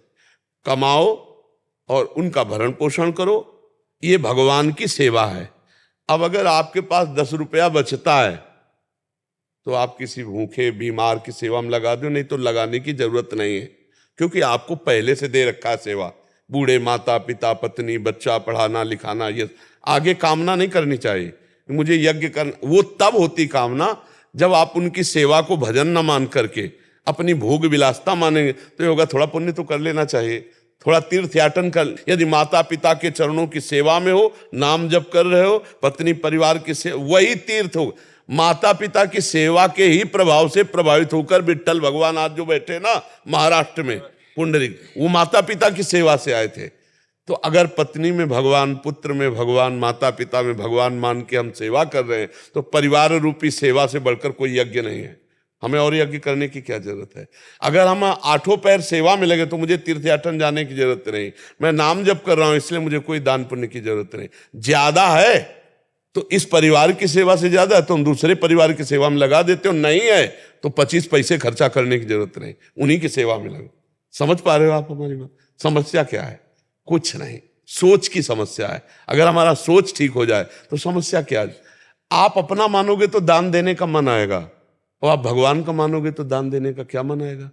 कमाओ और उनका भरण पोषण करो, ये भगवान की सेवा है। अब अगर आपके पास 10 रुपया बचता है तो आप किसी भूखे बीमार की सेवा में लगा दो, नहीं तो लगाने की जरूरत नहीं है, क्योंकि आपको पहले से दे रखा है सेवा। बूढ़े माता पिता पत्नी बच्चा पढ़ाना लिखाना, ये आगे कामना नहीं करनी चाहिए मुझे यज्ञ करना। वो तब होती कामना जब आप उनकी सेवा को भजन न मान करके अपनी भोग विलासता मानेंगे। तो ये होगा, थोड़ा पुण्य तो कर लेना चाहिए, थोड़ा तीर्थ याटन कर। यदि माता पिता के चरणों की सेवा में हो, नाम जप कर रहे हो, पत्नी परिवार की सेवा, वही तीर्थ हो। माता पिता की सेवा के ही प्रभाव से प्रभावित होकर विट्ठल भगवान आज जो बैठे ना महाराष्ट्र में पुंडरीक, वो माता पिता की सेवा से आए थे। तो अगर पत्नी में भगवान, पुत्र में भगवान, माता पिता में भगवान मान के हम सेवा कर रहे हैं, तो परिवार रूपी सेवा से बढ़कर कोई यज्ञ नहीं है। हमें और यज्ञ करने की क्या जरूरत है? अगर हम 8 पैर सेवा में लगे तो मुझे तीर्थयाटन जाने की जरूरत नहीं। मैं नाम जप कर रहा हूं इसलिए मुझे कोई दान पुण्य की जरूरत नहीं। ज्यादा है तो इस परिवार की सेवा से ज्यादा है तो हम दूसरे परिवार की सेवा में लगा देते हो, नहीं है तो 25 पैसे खर्चा करने की जरूरत नहीं, उन्हीं की सेवा में लगो। समझ पा रहे हो आप हमारी बात? समस्या क्या है? कुछ नहीं, सोच की समस्या है। अगर हमारा सोच ठीक हो जाए तो समस्या क्या है? आप अपना मानोगे तो दान देने का मन आएगा, और आप भगवान का मानोगे तो दान देने का क्या मन आएगा?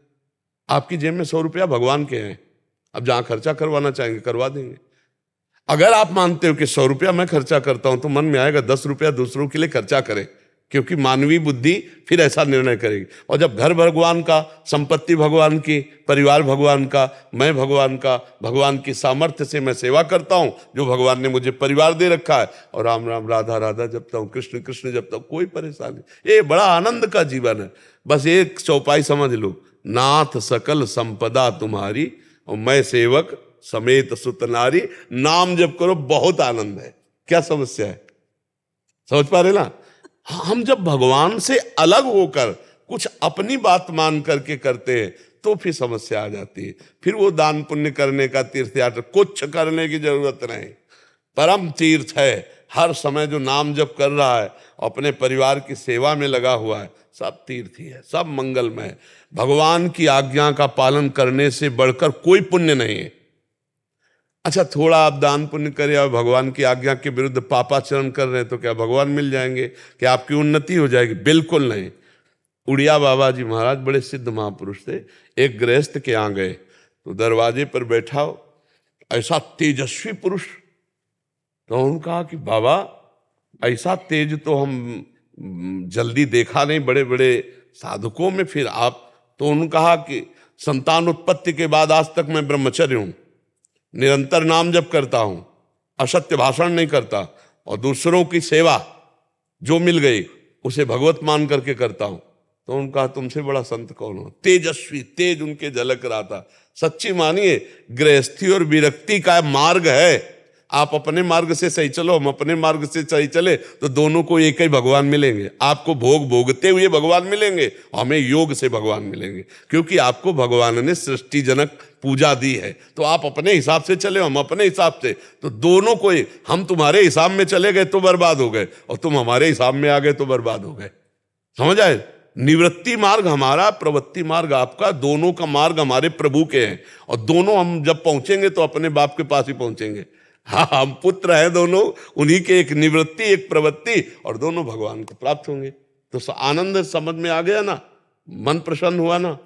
आपकी जेब में 100 रुपया भगवान के हैं, अब जहां खर्चा करवाना चाहेंगे करवा देंगे। अगर आप मानते हो कि 100 रुपया मैं खर्चा करता हूं तो मन में आएगा 10 रुपया दूसरों के लिए खर्चा करें, क्योंकि मानवीय बुद्धि फिर ऐसा निर्णय करेगी। और जब घर भगवान का, संपत्ति भगवान की, परिवार भगवान का, मैं भगवान का, भगवान की सामर्थ्य से मैं सेवा करता हूं, जो भगवान ने मुझे परिवार दे रखा है, और राम राम राधा राधा जपता हूं, कृष्ण कृष्ण जपता हूं, कोई परेशानी। ये बड़ा आनंद का जीवन है। बस एक चौपाई समझ लो, नाथ सकल संपदा तुम्हारी और मैं सेवक समेत सुत नारी। नाम जप करो, बहुत आनंद है। क्या समस्या है? समझ पा रहे ना? हम जब भगवान से अलग होकर कुछ अपनी बात मान करके करते हैं तो फिर समस्या आ जाती है। फिर वो दान पुण्य करने का, तीर्थ यात्रा कुछ करने की जरूरत नहीं। परम तीर्थ है। हर समय जो नाम जप कर रहा है, अपने परिवार की सेवा में लगा हुआ है, सब तीर्थ ही है, सब मंगलमय है। भगवान की आज्ञा का पालन करने से बढ़कर कोई पुण्य नहीं है। अच्छा, थोड़ा आप दान पुण्य करें और भगवान की आज्ञा के विरुद्ध पापाचरण कर रहे हैं तो क्या भगवान मिल जाएंगे? क्या आपकी उन्नति हो जाएगी? बिल्कुल नहीं। उड़िया बाबा जी महाराज बड़े सिद्ध महापुरुष थे। एक गृहस्थ के यहाँ गए तो दरवाजे पर बैठा हो ऐसा तेजस्वी पुरुष, तो उन्होंने कहा कि बाबा ऐसा तेज तो हम जल्दी देखा नहीं बड़े बड़े साधकों में, फिर आप? तो उन्होंने कहा कि संतान उत्पत्ति के बाद आज तक मैं ब्रह्मचर्य हूं, निरंतर नाम जप करता हूं, असत्य भाषण नहीं करता, और दूसरों की सेवा जो मिल गई उसे भगवत मान करके करता हूं। तो उनका तुमसे बड़ा संत कौन हो? तेजस्वी, तेज उनके झलक रहा था। सच्ची मानिए, गृहस्थी और विरक्ति का मार्ग है। आप अपने मार्ग से सही चलो, हम अपने मार्ग से सही चले तो दोनों को एक ही भगवान मिलेंगे। आपको भोग भोगते हुए भगवान मिलेंगे, हमें योग से भगवान मिलेंगे, क्योंकि आपको भगवान ने सृष्टि जनक पूजा दी है। तो आप अपने हिसाब से चले, हम अपने हिसाब से, तो दोनों को, हम तुम्हारे हिसाब में चले गए तो बर्बाद हो गए, और तुम हमारे हिसाब में आ गए तो बर्बाद हो गए। समझ आए? निवृत्ति मार्ग हमारा, प्रवृत्ति मार्ग आपका, दोनों का मार्ग हमारे प्रभु के हैं। और दोनों हम जब पहुंचेंगे तो अपने बाप के पास ही पहुंचेंगे। हाँ, हम पुत्र हैं दोनों, उन्हीं के, एक निवृत्ति एक प्रवृत्ति, और दोनों भगवान को प्राप्त होंगे। तो आनंद समझ में आ गया ना? मन प्रसन्न हुआ ना?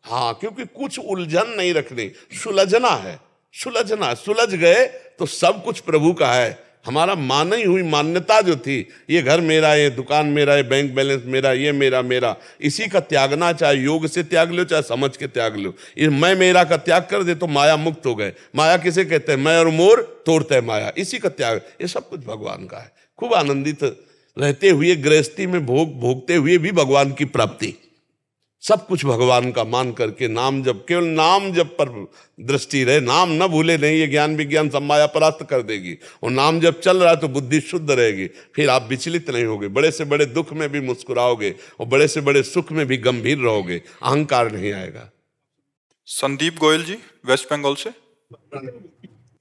हाँ, क्योंकि कुछ उलझन नहीं रखनी, सुलझना है। सुलझना, सुलझ गए तो सब कुछ प्रभु का है। हमारा माना ही हुई मान्यता जो थी, ये घर मेरा, ये दुकान मेरा, ये बैंक बैलेंस मेरा, ये मेरा मेरा, इसी का त्यागना, चाहे योग से त्याग लो चाहे समझ के त्याग लो। ये मैं मेरा का त्याग कर दे तो माया मुक्त हो गए। माया किसे कहते हैं? मैं और मोर तोड़ते हैं माया, इसी का त्याग। ये सब कुछ भगवान का है। खूब आनंदित रहते हुए, गृहस्थी में भोगते हुए भी भगवान की प्राप्ति, सब कुछ भगवान का मान करके नाम जप, केवल नाम जप पर दृष्टि रहे, नाम न भूले नहीं। ये ज्ञान विज्ञान सब माया परास्त कर देगी। और नाम जब चल रहा है तो बुद्धि शुद्ध रहेगी, फिर आप विचलित नहीं होगे। बड़े से बड़े दुख में भी मुस्कुराओगे और बड़े से बड़े सुख में भी गंभीर रहोगे, अहंकार नहीं आएगा। संदीप गोयल जी, वेस्ट बंगाल से।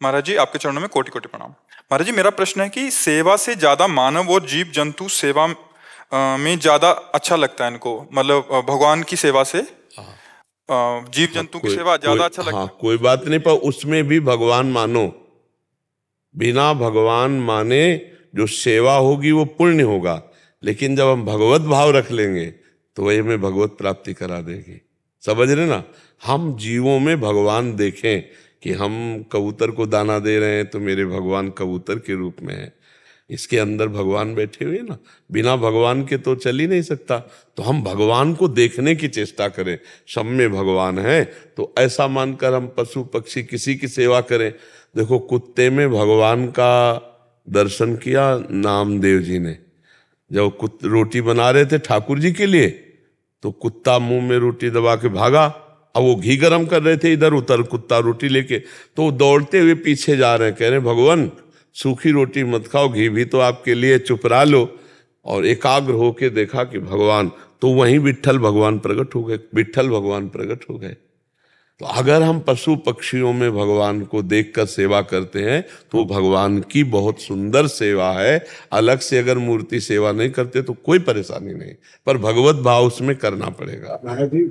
महाराज जी, आपके चरणों में कोटि कोटि प्रणाम। महाराज जी, मेरा प्रश्न है कि सेवा से ज्यादा मानव और जीव जंतु सेवा में ज्यादा अच्छा लगता है इनको, मतलब भगवान की सेवा से जीव जंतु की सेवा ज्यादा अच्छा लगता है। कोई बात नहीं, पर उसमें भी भगवान मानो। बिना भगवान माने जो सेवा होगी वो पुण्य होगा, लेकिन जब हम भगवत भाव रख लेंगे तो वही हमें भगवत प्राप्ति करा देगी। समझ रहे ना? हम जीवों में भगवान देखें कि हम कबूतर को दाना दे रहे हैं तो मेरे भगवान कबूतर के रूप में है, इसके अंदर भगवान बैठे हुए ना। बिना भगवान के तो चल ही नहीं सकता। तो हम भगवान को देखने की चेष्टा करें, सब में भगवान है, तो ऐसा मानकर हम पशु पक्षी किसी की सेवा करें। देखो, कुत्ते में भगवान का दर्शन किया नामदेव जी ने। जब रोटी बना रहे थे ठाकुर जी के लिए, तो कुत्ता मुंह में रोटी दबा के भागा। अब वो घी गरम कर रहे थे, इधर उधर कुत्ता रोटी लेके, तो दौड़ते हुए पीछे जा रहे हैं, कह रहे भगवान सूखी रोटी मत खाओ, घी भी तो आपके लिए, चुप रहा लो। और एकाग्र होके देखा कि भगवान, तो वहीं विट्ठल भगवान प्रकट हो गए, विट्ठल भगवान प्रकट हो गए। तो अगर हम पशु पक्षियों में भगवान को देखकर सेवा करते हैं तो भगवान की बहुत सुंदर सेवा है। अलग से अगर मूर्ति सेवा नहीं करते तो कोई परेशानी नहीं, पर भगवत भाव उसमें करना पड़ेगा। महाराज जी,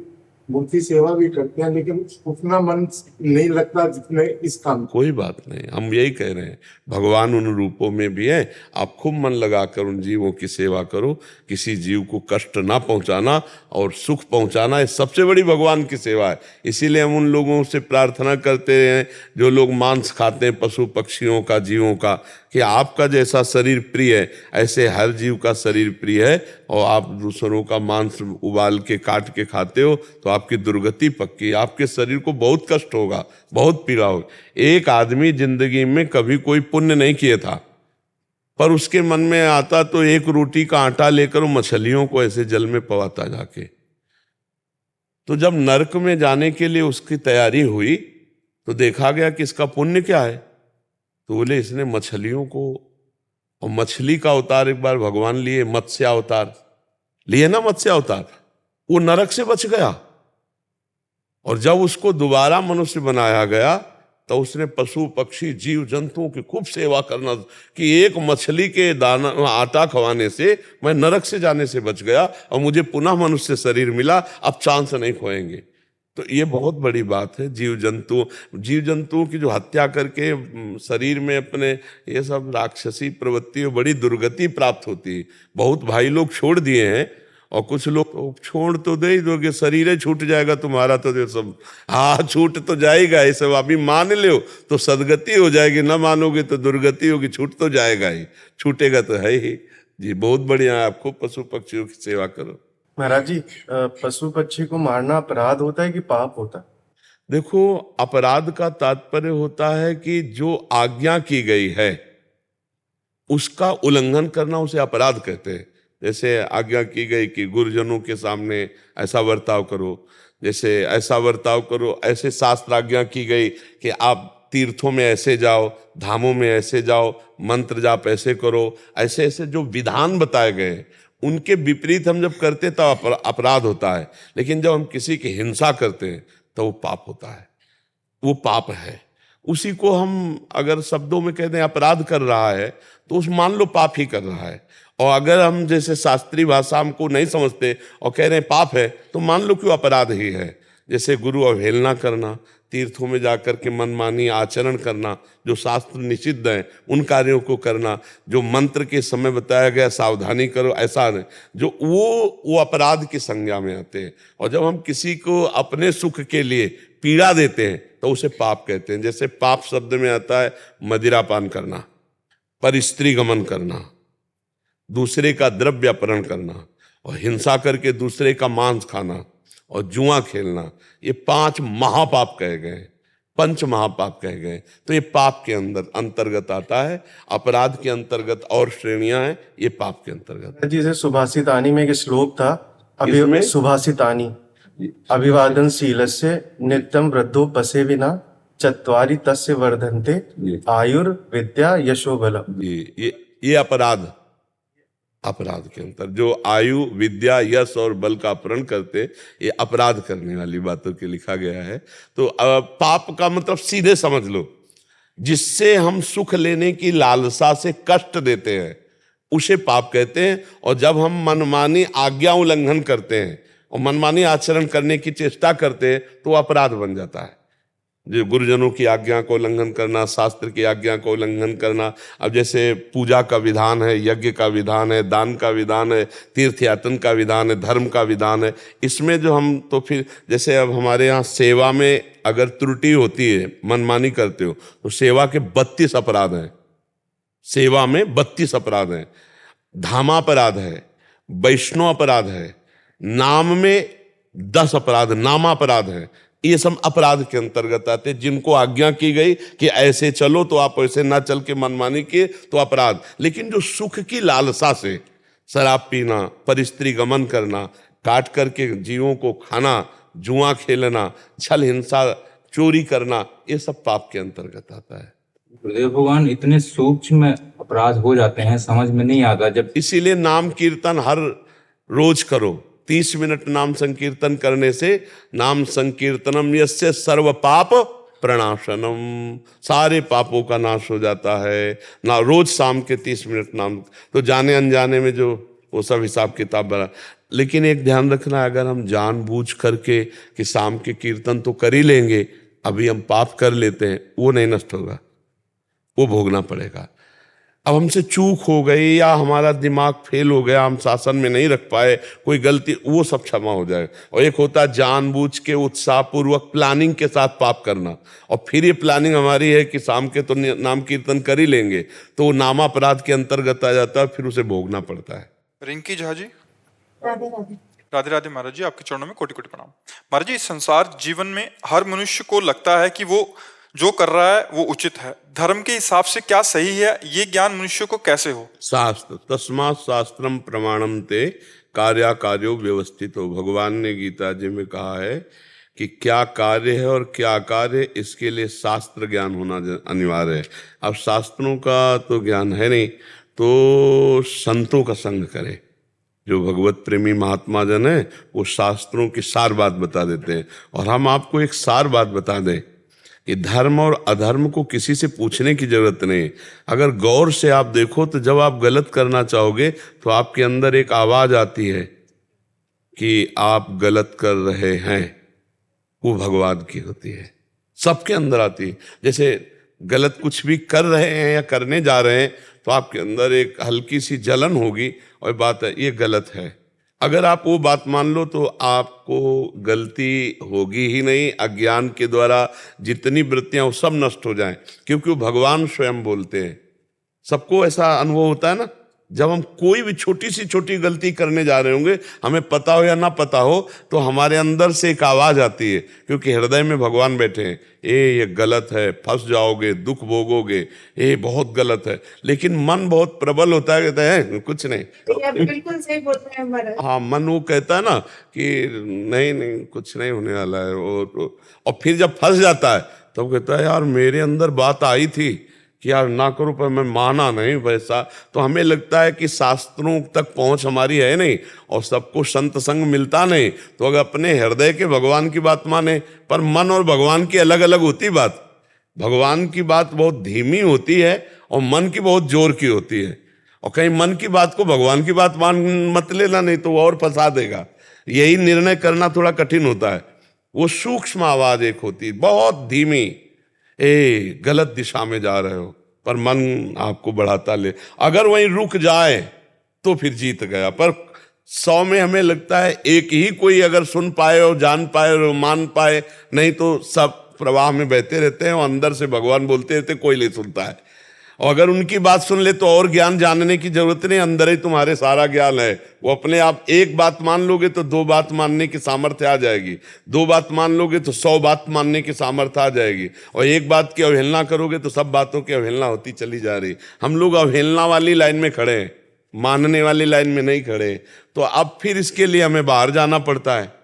मूर्ति सेवा भी करते हैं लेकिन उतना मन नहीं लगता जितने इस काम। कोई बात नहीं, हम यही कह रहे हैं, भगवान उन रूपों में भी है। आप खूब मन लगाकर उन जीवों की सेवा करो, किसी जीव को कष्ट ना पहुंचाना और सुख पहुंचाना, ये सबसे बड़ी भगवान की सेवा है। इसीलिए हम उन लोगों से प्रार्थना करते हैं जो लोग मांस खाते हैं, पशु पक्षियों का, जीवों का, कि आपका जैसा शरीर प्रिय है ऐसे हर जीव का शरीर प्रिय है। और आप दूसरों का मांस उबाल के काट के खाते हो तो आपकी दुर्गति पक्की, आपके शरीर को बहुत कष्ट होगा, बहुत पीड़ा होगी। एक आदमी जिंदगी में कभी कोई पुण्य नहीं किया था, पर उसके मन में आता तो एक रोटी का आटा लेकर वो मछलियों को ऐसे जल में पवाता जाके। तो जब नरक में जाने के लिए उसकी तैयारी हुई तो देखा गया कि इसका पुण्य क्या है। तो बोले इसने मछलियों को, और मछली का अवतार एक बार भगवान लिए, मत्स्य अवतार लिए ना, मत्स्य अवतार, वो नरक से बच गया। और जब उसको दोबारा मनुष्य बनाया गया तो उसने पशु पक्षी जीव जंतुओं की खूब सेवा करना, कि एक मछली के दाना आटा खवाने से मैं नरक से जाने से बच गया और मुझे पुनः मनुष्य शरीर मिला, अब चांस नहीं खोएंगे। तो ये बहुत बड़ी बात है। जीव जंतुओं की जो हत्या करके शरीर में अपने, ये सब राक्षसी प्रवृत्ति और बड़ी दुर्गति प्राप्त होती है। बहुत भाई लोग छोड़ दिए हैं, और कुछ लोग छोड़ तो दे ही दोगे, शरीर ही छूट जाएगा तुम्हारा तो ये सब, हाँ छूट तो जाएगा, ये सब अभी मान लो तो सदगति हो जाएगी, ना मानोगे तो दुर्गति होगी, छूट तो जाएगा ही, छूटेगा तो है ही। जी बहुत बढ़िया, आपको पशु पक्षियों की सेवा करो। महाराज जी, पशु पक्षी को मारना अपराध होता है कि पाप होता है? देखो, अपराध का तात्पर्य होता है कि जो आज्ञा की गई है उसका उल्लंघन करना, उसे अपराध कहते हैं। जैसे आज्ञा की गई कि गुरुजनों के सामने ऐसा बर्ताव करो, जैसे ऐसा बर्ताव करो, ऐसे शास्त्र आज्ञा की गई कि आप तीर्थों में ऐसे जाओ, धामों में ऐसे जाओ, मंत्र जाप ऐसे करो, ऐसे ऐसे जो विधान बताए गए उनके विपरीत हम जब करते तो अपराध होता है। लेकिन जब हम किसी की हिंसा करते हैं तो वो पाप होता है, वो पाप है। उसी को हम अगर शब्दों में कहते हैं अपराध कर रहा है तो उस मान लो पाप ही कर रहा है। और अगर हम जैसे शास्त्रीय भाषा को नहीं समझते और कह रहे हैं पाप है, तो मान लो कि वो अपराध ही है। जैसे गुरु अवहेलना करना, तीर्थों में जाकर के मनमानी आचरण करना, जो शास्त्र निषिद्ध हैं उन कार्यों को करना, जो मंत्र के समय बताया गया सावधानी करो ऐसा नहीं, जो वो अपराध की संज्ञा में आते हैं। और जब हम किसी को अपने सुख के लिए पीड़ा देते हैं तो उसे पाप कहते हैं। जैसे पाप शब्द में आता है मदिरापान करना, परिस्त्री गमन करना, दूसरे का द्रव्य अपहरण करना, और हिंसा करके दूसरे का मांस खाना, और जुआ खेलना, ये 5 महापाप कहे गए, 5 महापाप कहे गए। तो ये पाप के अंदर अंतर्गत आता है। अपराध के अंतर्गत और श्रेणियां हैं, ये पाप के अंतर्गत। जैसे सुभाषितानी में एक श्लोक था, इसमें? सुभाषितानी अभिवादनशीलस्य नित्यं वृद्धो पसे विना चत्वारि तस्य वर्धन्ते आयुर्विद्या यशो बलम्। ये अपराध के अंतर जो आयु, विद्या, यश और बल का अपहरण करते, ये अपराध करने वाली बातों के लिखा गया है। तो पाप का मतलब सीधे समझ लो, जिससे हम सुख लेने की लालसा से कष्ट देते हैं उसे पाप कहते हैं। और जब हम मनमानी आज्ञा उल्लंघन करते हैं और मनमानी आचरण करने की चेष्टा करते हैं तो अपराध बन जाता है। जो गुरुजनों की आज्ञा को उल्लंघन करना, शास्त्र की आज्ञा को उल्लंघन करना। अब जैसे पूजा का विधान है, यज्ञ का विधान है, दान का विधान है, तीर्थ यातन का विधान है, धर्म का विधान है, इसमें जो हम तो फिर जैसे अब हमारे यहाँ सेवा में अगर त्रुटि होती है, मनमानी करते हो, तो सेवा के 32 अपराध हैं। सेवा में 32 अपराध हैं। धामापराध है, वैष्णव अपराध है, नाम में 10 अपराध नामापराध है। ये सब अपराध के अंतर्गत आते। जिनको आज्ञा की गई कि ऐसे चलो तो आप ऐसे ना चल के मनमानी किए तो अपराध। लेकिन जो सुख की लालसा से शराब पीना, परिस्त्री गमन करना, काट करके जीवों को खाना, जुआ खेलना, छल हिंसा, चोरी करना, ये सब पाप के अंतर्गत आता है। गुरुदेव भगवान, इतने सूक्ष्म अपराध हो जाते हैं, समझ में नहीं आता। जब इसीलिए नाम कीर्तन हर रोज करो। 30 मिनट नाम संकीर्तन करने से नाम संकीर्तनम यस्य सर्व पाप प्रणाशनम, सारे पापों का नाश हो जाता है ना। रोज शाम के 30 मिनट नाम, तो जाने अनजाने में जो वो सब हिसाब किताब बना। लेकिन एक ध्यान रखना, अगर हम जानबूझ करके कि शाम के कीर्तन तो कर ही लेंगे, अभी हम पाप कर लेते हैं, वो नहीं नष्ट होगा, वो भोगना पड़ेगा। अब हमसे चूक हो गई या हमारा दिमाग फेल हो गया, हम शासन में नहीं रख पाए, कोई गलती, वो सब क्षमा हो जाए। और एक होता है जानबूझ के उत्साहपूर्वक प्लानिंग के साथ पाप करना, और फिर ये प्लानिंग हमारी है कि शाम के तो नाम कीर्तन कर ही लेंगे, तो वो नामापराध के अंतर्गत आ जाता है, फिर उसे भोगना पड़ता है। रिंकी झा जी, राधे राधे महाराज जी, आपके चरणों में कोटि कोटि प्रणाम। महाराज जी, इस संसार जीवन में हर मनुष्य को लगता है कि वो जो कर रहा है वो उचित है, धर्म के हिसाब से क्या सही है, ये ज्ञान मनुष्य को कैसे हो? शास्त्र तस्मात् शास्त्रम प्रमाणम ते कार्याकार्यो व्यवस्थितो। भगवान ने गीता जी में कहा है कि क्या कार्य है और क्या कार्य, इसके लिए शास्त्र ज्ञान होना अनिवार्य है। अब शास्त्रों का तो ज्ञान है नहीं, तो संतों का संग करें। जो भगवत प्रेमी महात्मा जन है वो शास्त्रों की सार बात बता देते हैं। और हम आपको एक सार बात बता दें कि धर्म और अधर्म को किसी से पूछने की जरूरत नहीं। अगर गौर से आप देखो तो जब आप गलत करना चाहोगे तो आपके अंदर एक आवाज आती है कि आप गलत कर रहे हैं, वो भगवान की होती है, सबके अंदर आती है। जैसे गलत कुछ भी कर रहे हैं या करने जा रहे हैं तो आपके अंदर एक हल्की सी जलन होगी और बात है ये गलत है। अगर आप वो बात मान लो तो आपको गलती होगी ही नहीं। अज्ञान के द्वारा जितनी वृत्तियां वो सब नष्ट हो जाएं, क्योंकि वो भगवान स्वयं बोलते हैं। सबको ऐसा अनुभव होता है ना, जब हम कोई भी छोटी सी छोटी गलती करने जा रहे होंगे, हमें पता हो या ना पता हो, तो हमारे अंदर से एक आवाज आती है, क्योंकि हृदय में भगवान बैठे हैं, ये गलत है, फंस जाओगे, दुख भोगोगे, ये बहुत गलत है। लेकिन मन बहुत प्रबल होता है, कहता है कुछ नहीं। बिल्कुल सही बोल रहे हैं महाराज। हाँ, मन वो कहता है ना कि नहीं नहीं कुछ नहीं होने वाला है, और फिर जब फंस जाता है तब कहता है यार मेरे अंदर बात आई थी कि यार ना करो, पर मैं माना नहीं वैसा। तो हमें लगता है कि शास्त्रों तक पहुंच हमारी है नहीं और सबको संत संग मिलता नहीं, तो अगर अपने हृदय के भगवान की बात माने। पर मन और भगवान की अलग अलग होती बात। भगवान की बात बहुत धीमी होती है और मन की बहुत जोर की होती है। और कहीं मन की बात को भगवान की बात मान मत लेना, नहीं तो वो और फंसा देगा। यही निर्णय करना थोड़ा कठिन होता है। वो सूक्ष्म आवाज एक होती है, बहुत धीमी, गलत दिशा में जा रहे हो, पर मन आपको बढ़ाता ले। अगर वहीं रुक जाए तो फिर जीत गया। पर 100 में हमें लगता है एक ही कोई अगर सुन पाए और जान पाए और मान पाए, नहीं तो सब प्रवाह में बहते रहते हैं और अंदर से भगवान बोलते रहते, कोई नहीं सुनता है। और अगर उनकी बात सुन ले तो और ज्ञान जानने की जरूरत नहीं, अंदर ही तुम्हारे सारा ज्ञान है। वो अपने आप एक बात मान लोगे तो 2 बात मानने की सामर्थ्य आ जाएगी, 2 बात मान लोगे तो 100 बात मानने की सामर्थ्य आ जाएगी, और एक बात की अवहेलना करोगे तो सब बातों की अवहेलना होती चली जा रही। हम लोग अवहेलना वाली लाइन में खड़े हैं, मानने वाली लाइन में नहीं खड़े। तो अब फिर इसके लिए हमें बाहर जाना पड़ता है।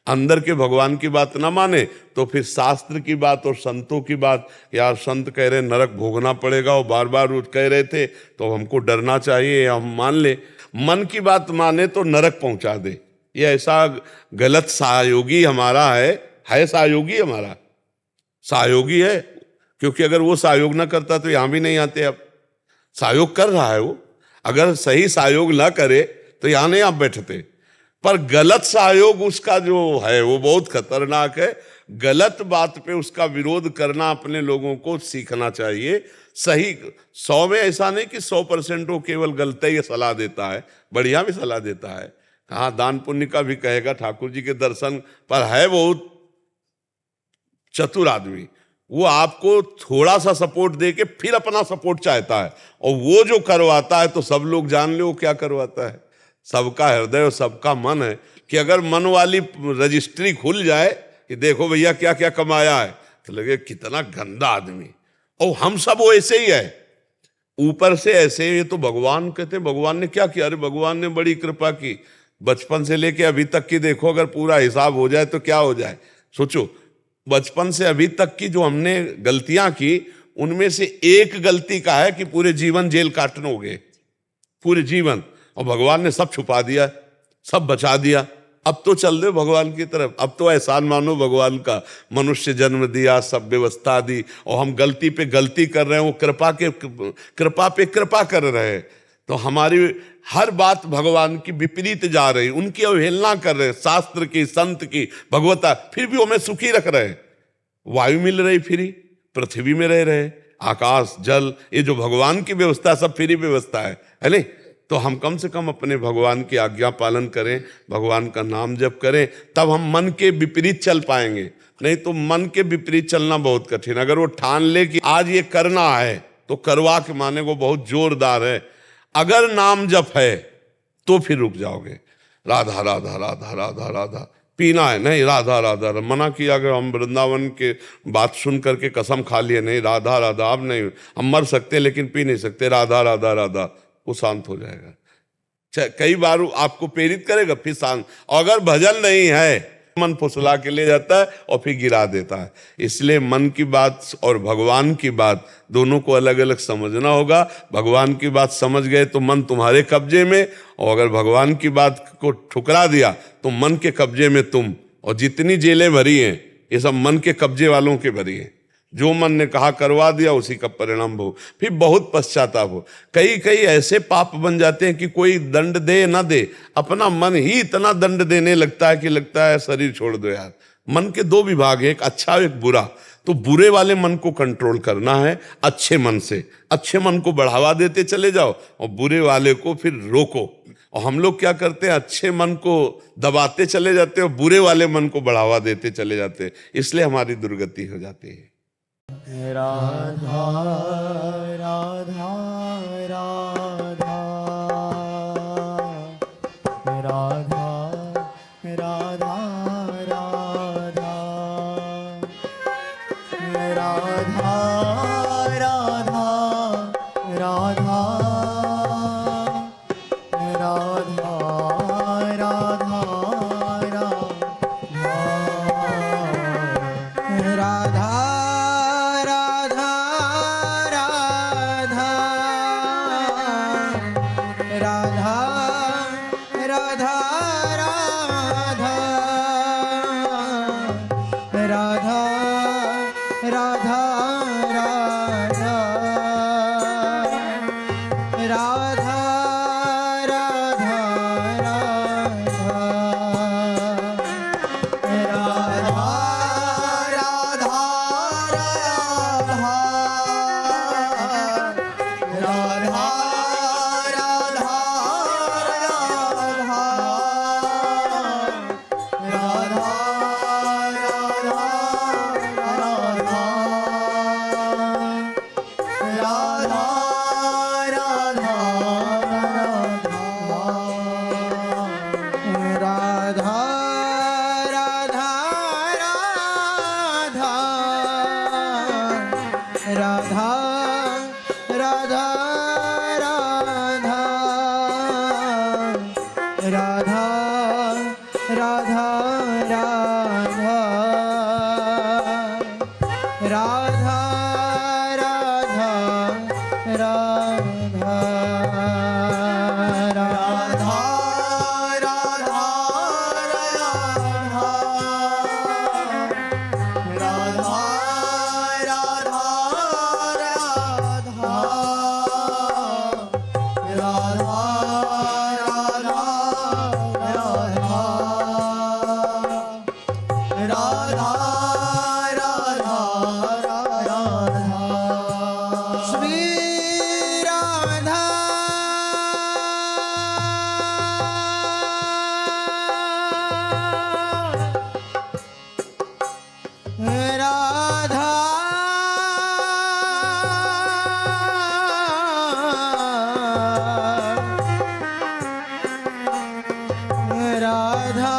अंदर के भगवान की बात ना माने तो फिर शास्त्र की बात और संतों की बात, यार संत कह रहे नरक भोगना पड़ेगा, और बार बार वो कह रहे थे तो हमको डरना चाहिए, हम मान ले। मन की बात माने तो नरक पहुंचा दे, ये ऐसा गलत सहयोगी हमारा है सहयोगी हमारा, सहयोगी है। क्योंकि अगर वो सहयोग ना करता तो यहां भी नहीं आते। अब सहयोग कर रहा है वो, अगर सही सहयोग ना करे तो यहां नहीं आप बैठते। पर गलत सहयोग उसका जो है वो बहुत खतरनाक है। गलत बात पे उसका विरोध करना अपने लोगों को सीखना चाहिए। सही 100 में ऐसा नहीं कि 100% वो केवल गलत ही सलाह देता है, बढ़िया भी सलाह देता है। हाँ, दान पुण्य का भी कहेगा, ठाकुर जी के दर्शन पर है बहुत चतुर आदमी, वो आपको थोड़ा सा सपोर्ट दे के फिर अपना सपोर्ट चाहता है, और वो जो करवाता है तो सब लोग जान लो क्या करवाता है। सबका हृदय और सबका मन है कि अगर मन वाली रजिस्ट्री खुल जाए कि देखो भैया क्या क्या कमाया है, तो लगे कितना गंदा आदमी। और हम सब वो ऐसे ही है, ऊपर से ऐसे। ये तो भगवान कहते हैं भगवान ने क्या किया, अरे भगवान ने बड़ी कृपा की, बचपन से लेके अभी तक की देखो, अगर पूरा हिसाब हो जाए तो क्या हो जाए। सोचो, बचपन से अभी तक की जो हमने गलतियां की, उनमें से एक गलती का है कि पूरे जीवन जेल काटनोगे, पूरे जीवन। और भगवान ने सब छुपा दिया, सब बचा दिया। अब तो चल दे भगवान की तरफ, अब तो एहसान मानो भगवान का, मनुष्य जन्म दिया, सब व्यवस्था दी, और हम गलती पे गलती कर रहे हैं, वो कृपा पे कृपा कर रहे हैं। तो हमारी हर बात भगवान की विपरीत जा रही, उनकी अवहेलना कर रहे हैं, शास्त्र की, संत की, भगवता, फिर भी हमें सुखी रख रहे हैं। वायु मिल रही फ्री, पृथ्वी में रह रहे, आकाश जल, ये जो भगवान की व्यवस्था सब फ्री व्यवस्था है नहीं। तो हम कम से कम अपने भगवान की आज्ञा पालन करें, भगवान का नाम जप करें, तब हम मन के विपरीत चल पाएंगे। नहीं तो मन के विपरीत चलना बहुत कठिन। अगर वो ठान ले कि आज ये करना है तो करवा के माने को बहुत जोरदार है। अगर नाम जप है तो फिर रुक जाओगे, राधा राधा राधा राधा राधा पीना है नहीं, राधा राधा मना किया। अगर हम वृंदावन के बात सुन करके कसम खा लिए नहीं राधा राधा, अब नहीं, हम मर सकते लेकिन पी नहीं सकते, राधा राधा राधा, वो शांत हो जाएगा। कई बार आपको प्रेरित करेगा फिर शांत। अगर भजन नहीं है मन फुसला के ले जाता है और फिर गिरा देता है। इसलिए मन की बात और भगवान की बात दोनों को अलग अलग समझना होगा। भगवान की बात समझ गए तो मन तुम्हारे कब्जे में, और अगर भगवान की बात को ठुकरा दिया तो मन के कब्जे में तुम। और जितनी जेलें भरी हैं ये सब मन के कब्जे वालों के भरी हैं। जो मन ने कहा करवा दिया उसी का परिणाम भोग, फिर बहुत पश्चाताप हो। कई कई ऐसे पाप बन जाते हैं कि कोई दंड दे ना दे, अपना मन ही इतना दंड देने लगता है कि लगता है शरीर छोड़ दो यार। मन के 2 विभाग है, एक अच्छा एक बुरा। तो बुरे वाले मन को कंट्रोल करना है अच्छे मन से, अच्छे मन को बढ़ावा देते चले जाओ और बुरे वाले को फिर रोको। और हम लोग क्या करते हैं, अच्छे मन को दबाते चले जाते हैं और बुरे वाले मन को बढ़ावा देते चले जाते हैं, इसलिए हमारी दुर्गति हो जाती है। राधा राधा राधा राधा राधा राधा राधा राधा राधा राधा राधा राधा राधा राधा राधा राधा राधा राधा राधा राधा राधा राधा श्री राधा राधा राधा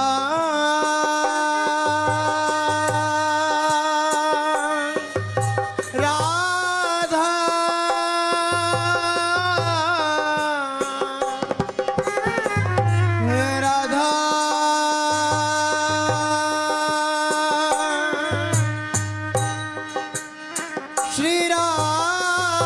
राधा राधा श्री राधा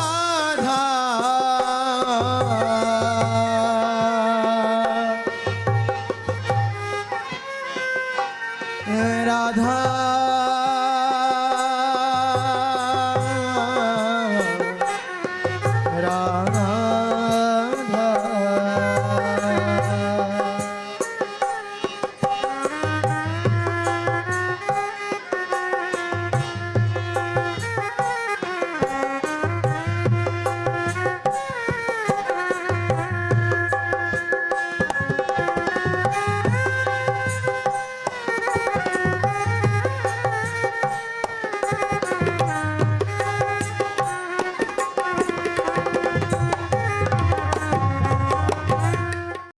राधा